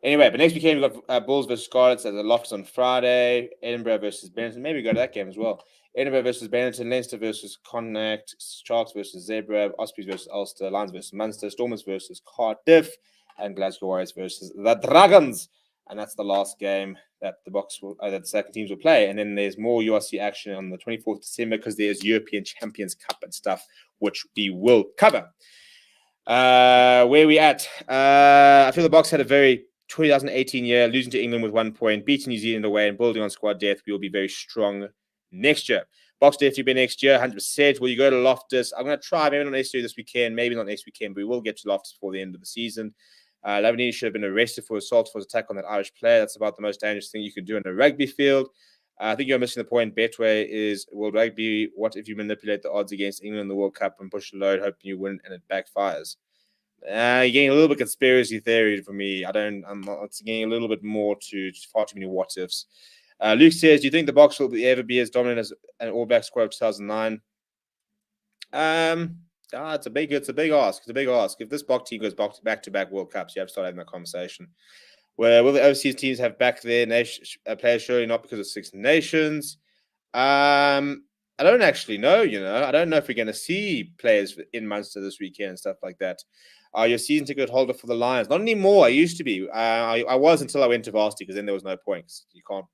Anyway, but next weekend we've got Bulls versus Scarlets at the Loftus on Friday. Edinburgh versus Benetton. Maybe go to that game as well. Edinburgh versus Benetton, Leinster versus Connacht, Sharks versus Zebra, Ospreys versus Ulster, Lions versus Munster, Stormers versus Cardiff, and Glasgow Warriors versus the Dragons. And that's the last game that that the second teams will play. And then there's more URC action on the 24th December because there's European Champions Cup and stuff, which we will cover. Where we at? I feel the Boks had a very 2018 year, losing to England with 1 point, beating New Zealand away, and building on squad depth. We will be very strong next year. Boks definitely be next year, 100%. Will you go to Loftus? I'm going to try, maybe not necessarily this weekend, maybe not next weekend, but we will get to Loftus before the end of the season. Lavanini should have been arrested for assault for his attack on that Irish player. That's about the most dangerous thing you can do in a rugby field. I think you're missing the point. Betway is World Rugby. What if you manipulate the odds against England in the World Cup and push the load, hoping you win and it backfires? You're getting a little bit conspiracy theory for me. It's getting a little bit more to far too many what ifs. Luke says, do you think the Boks will ever be as dominant as an All Black squad of 2009? It's a big ask. It's a big ask. If this Boks team goes back to back World Cups, you have to start having that conversation. Where will the overseas teams have back their players? Surely not because of Six Nations. I don't actually know. I don't know if we're going to see players in Munster this weekend and stuff like that. Your season ticket holder for the Lions? Not anymore. I used to be. I was until I went to varsity because then there was no points. You can't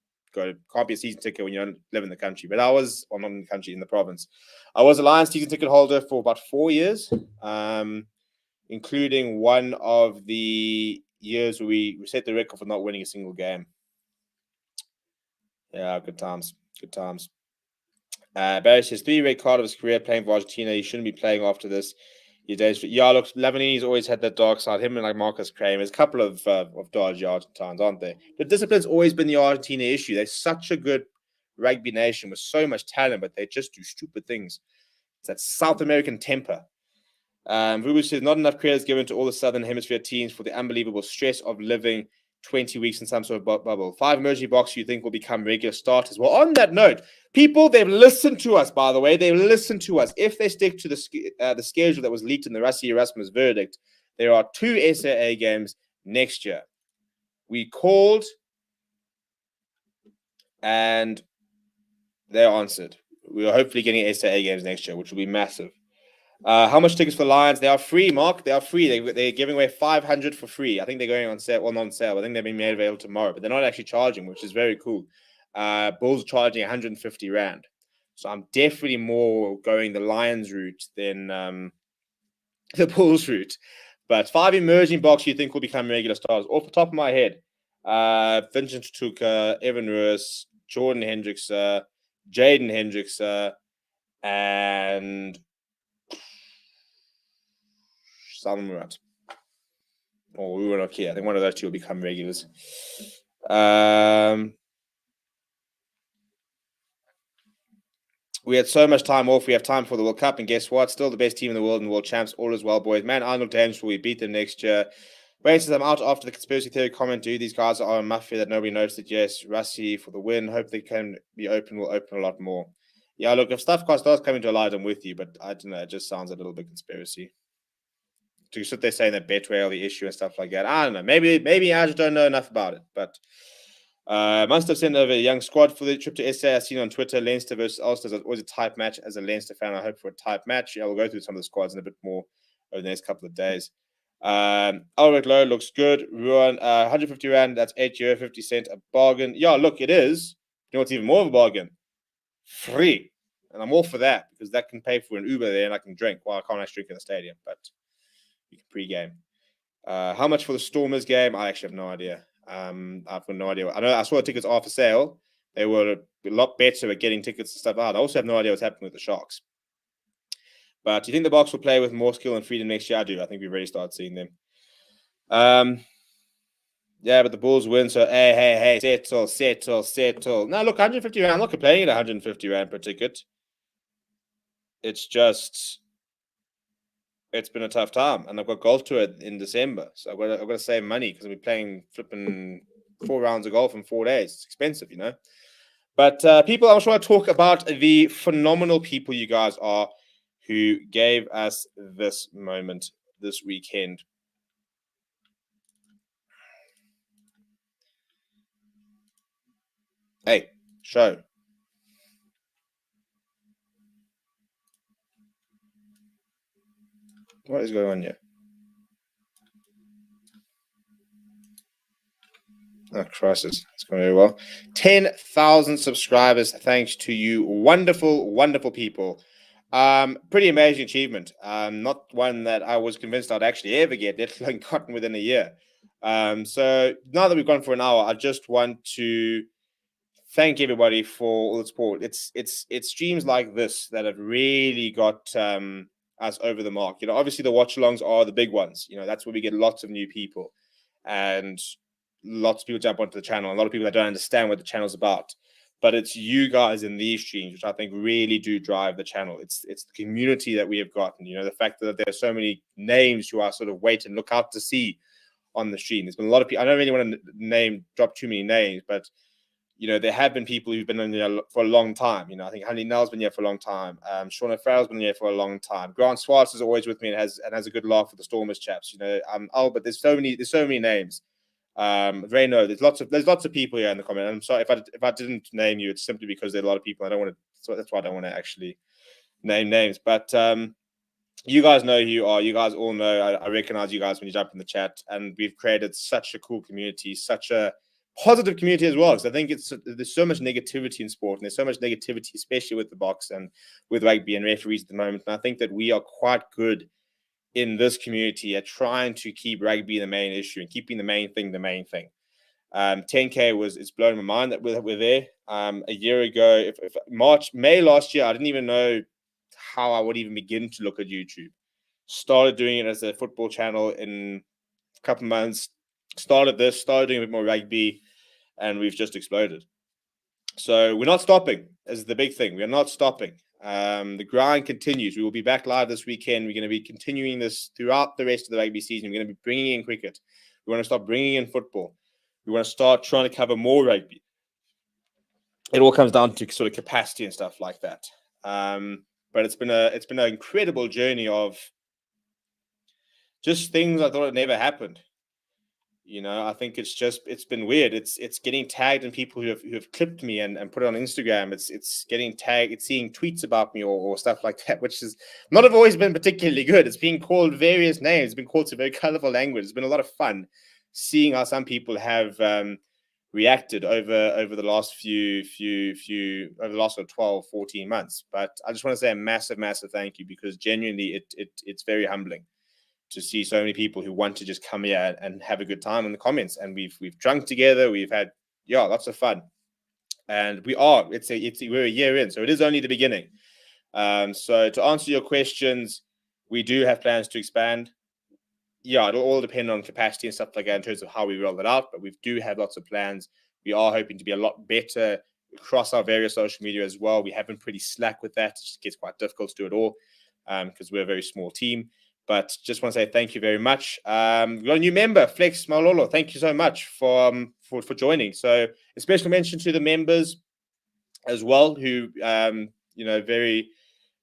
be a season ticket when you don't live in the country. But I was, not in the country, in the province. I was a Lions season ticket holder for about 4 years, including one of the years where we set the record for not winning a single game. Yeah, good times. Good times. Barry says 3 red card of his career playing for Argentina. He shouldn't be playing after this. Yeah, look, Lavanini's always had that dark side. Him and like Marcus Kramer. There's a couple of dodgy Argentines, aren't there? But discipline's always been the Argentina issue. They're such a good rugby nation with so much talent, but they just do stupid things. It's that South American temper. Rubu says not enough credit is given to all the Southern Hemisphere teams for the unbelievable stress of living 20 weeks in some sort of bubble. 5 emerging Boks you think will become regular starters. Well, on that note, people, they've listened to us, by the way. They've listened to us. If they stick to the schedule that was leaked in the Rassie Erasmus verdict, there are 2 SAA games next year. We called and they answered. We are hopefully getting SAA games next year, which will be massive. How much tickets for Lions? They are free, Mark. They are free. They're giving away 500 for free. I think they're going on sale. Well, not on sale. I think they're being made available tomorrow, but they're not actually charging, which is very cool. Bulls charging 150 Rand. So I'm definitely more going the Lions route than the Bulls route. But 5 emerging Boks you think will become regular stars. Off the top of my head, Vincent Tuka, Evan Ruiz, Jordan Hendricks, Jaden Hendricks, and Salman Murat. Or we were not here. I think one of those 2 will become regulars. We had so much time off. We have time for the World Cup. And guess what? Still the best team in the world and world champs. All is well, boys. Man, I look dangerous. We beat them next year. Wayne says I'm out after the conspiracy theory comment. Dude, these guys are a mafia that nobody noticed it. Yes, Rassie for the win. Hope they can be open. Will open a lot more. Yeah, look, if stuff starts coming to light, I'm with you. But I don't know. It just sounds a little bit conspiracy. To sit there saying that Betway are the issue and stuff like that. I don't know. Maybe I just don't know enough about it. But Munster have sent over a young squad for the trip to SA. I've seen on Twitter, Leinster versus Ulster is always a tight match. As a Leinster fan, I hope for a tight match. Yeah, we'll go through some of the squads in a bit more over the next couple of days. Albert Lowe looks good. Ruan, 150 Rand, that's €8, 50 cents a bargain. Yeah, look, it is. You know what's even more of a bargain? Free. And I'm all for that because that can pay for an Uber there and I can drink. Well, I can't actually drink in the stadium, but you can pre-game. How much for the Stormers game? I actually have no idea. I've got no idea. I know I saw the tickets are for sale. They were a lot better at getting tickets and stuff out. I also have no idea what's happening with the Sharks. But do you think the Boks will play with more skill and freedom next year? I do. I think we've already started seeing them. Yeah, but the Bulls win. So, hey, settle. No, look, 150 Rand. I'm not complaining at 150 Rand per ticket. It's just, it's been a tough time. And I've got golf tour in December. So I've got to save money because I'll be playing flipping 4 rounds of golf in 4 days. It's expensive, you know. But people, I just want to talk about the phenomenal people you guys are who gave us this moment this weekend. Hey, show. What is going on here? Oh, crisis. It's going very well. 10,000 subscribers. Thanks to you, wonderful, wonderful people. Pretty amazing achievement. Not one that I was convinced I'd actually ever get, let alone gotten within a year. So now that we've gone for an hour, I just want to thank everybody for all the support. It's streams like this that have really got us over the mark. You know, obviously the watch alongs are the big ones. You know, that's where we get lots of new people, and lots of people jump onto the channel. A lot of people that don't understand what the channel's about. But it's you guys in these streams, which I think really do drive the channel. It's the community that we have gotten. You know, the fact that there's so many names who I sort of wait and look out to see on the stream. There's been a lot of people. I don't really want to drop too many names, but you know, there have been people who've been in there for a long time. You know, I think Honey Nell's been here for a long time. Sean O'Farrell's been here for a long time. Grant Swartz is always with me and has a good laugh with the Stormers chaps. You know, Albert. There's so many names. Reno, there's lots of people here in the comment. I'm sorry if I didn't name you, it's simply because there are a lot of people. I don't want to. So that's why I don't want to actually name names. But you guys know who you are. You guys all know. I recognize you guys when you jump in the chat, and we've created such a cool community, such a positive community as well. Because I think there's so much negativity in sport, and there's so much negativity, especially with the box and with rugby and referees at the moment. And I think that we are quite good in this community at trying to keep rugby the main issue and keeping the main thing the main thing. 10K it's blowing my mind that we're there. A year ago, May last year, I didn't even know how I would even begin to look at YouTube. Started doing it as a football channel in a couple of months. Started doing a bit more rugby, and we've just exploded. So we're not stopping is the big thing. We're not stopping. The grind continues. We will be back live this weekend. We're going to be continuing this throughout the rest of the rugby season. We're going to be bringing in cricket. We want to start bringing in football. We want to start trying to cover more rugby. It all comes down to sort of capacity and stuff like that. But it's been an incredible journey of just things I thought had never happened. You know, I think it's been weird. It's getting tagged in people who have clipped me and put it on Instagram. It's getting tagged. It's seeing tweets about me or stuff like that, which is not have always been particularly good. It's being called various names. It's been called to very colorful language. It's been a lot of fun seeing how some people have reacted over the last over the last sort of 12, 14 months. But I just want to say a massive massive thank you, because genuinely it's very humbling to see so many people who want to just come here and have a good time in the comments. And we've drunk together. We've had lots of fun, and we're a year in, so it is only the beginning. So to answer your questions, we do have plans to expand. It'll all depend on capacity and stuff like that in terms of how we roll it out, but we do have lots of plans. We are hoping to be a lot better across our various social media as well. We have been pretty slack with that. It just gets quite difficult to do it all because we're a very small team. But just want to say thank you very much. We've got a new member, Flex Malolo. Thank you so much for joining. So a special mention to the members as well, who very,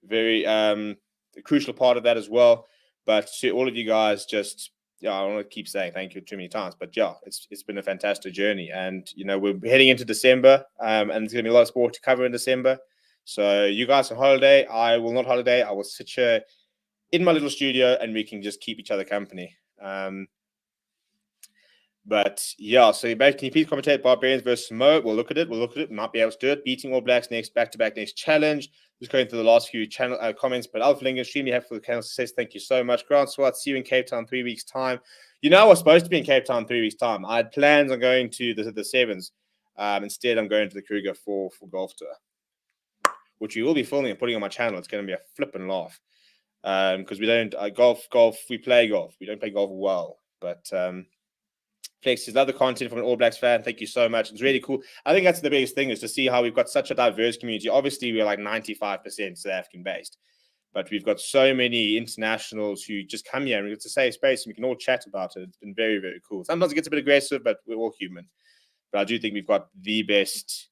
very a crucial part of that as well. But to all of you guys, just I don't want to keep saying thank you too many times, but it's been a fantastic journey, and we're heading into December, and there's gonna be a lot of sport to cover in December. So you guys on holiday, I will not holiday. I will sit here in my little studio, and we can just keep each other company. So you can you please commentate Barbarians versus Mo? We'll look at it. Might be able to do it. Beating All Blacks next back-to-back next challenge. Just going through the last few channel comments. But Alpha Lincoln, extremely happy for the channel success. Thank you so much. Grant Swart, see you in Cape Town 3 weeks' time. I was supposed to be in Cape Town 3 weeks' time. I had plans on going to the Sevens. Instead, I'm going to the Kruger for golf tour, which we will be filming and putting on my channel. It's going to be a flippin' laugh. Because we don't golf. We play golf. We don't play golf well, but Flex is other content from an All Blacks fan. Thank you so much. It's really cool. I think that's the biggest thing, is to see how we've got such a diverse community. Obviously, we're like 95% South African based, but we've got so many internationals who just come here, and it's a safe space, and we can all chat about it. It's been very, very cool. Sometimes it gets a bit aggressive, but we're all human. But I do think we've got the best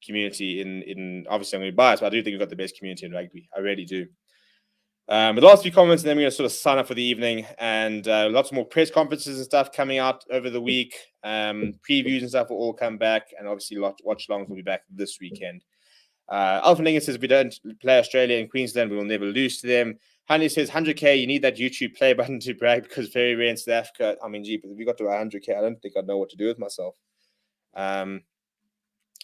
community in obviously I'm going to be biased, but I do think we've got the best community in rugby. I really do. The last few comments, and then we're going to sort of sign up for the evening, and lots more press conferences and stuff coming out over the week. Previews and stuff will all come back, and obviously watch longs will be back this weekend. Alpha Ningan says, if we don't play Australia and Queensland, we will never lose to them. Honey says 100K, you need that YouTube play button to brag because very rare in South Africa. I mean, gee, but if we got to 100K, I don't think I'd know what to do with myself.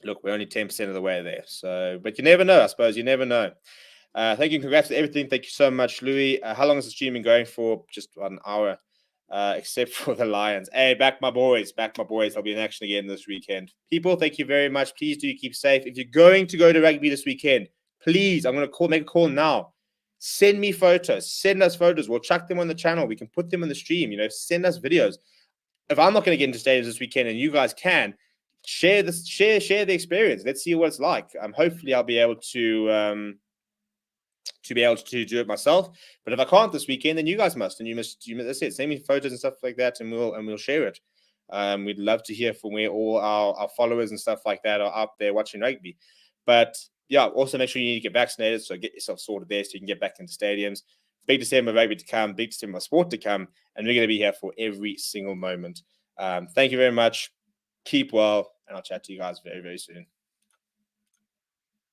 Look, we're only 10% of the way there. So, but you never know, I suppose. You never know. Thank you. Congrats to everything. Thank you so much, Louis. How long is the stream been going for? Just 1 hour, except for the Lions. Hey, back my boys. Back my boys. I'll be in action again this weekend. People, thank you very much. Please do keep safe. If you're going to go to rugby this weekend, please, I'm going to make a call now. Send me photos. Send us photos. We'll chuck them on the channel. We can put them on the stream. Send us videos. If I'm not going to get into stadiums this weekend and you guys can, share the experience. Let's see what it's like. Hopefully I'll be able to do it myself. But if I can't this weekend, then you guys must. And you must. That's it. Send me photos and stuff like that, and we'll share it. We'd love to hear from where all our followers and stuff like that are out there watching rugby. But yeah, also make sure you need to get vaccinated. So get yourself sorted there so you can get back into stadiums. Big December rugby to come. Big December sport to come. And we're going to be here for every single moment. Thank you very much. Keep well. And I'll chat to you guys very, very soon.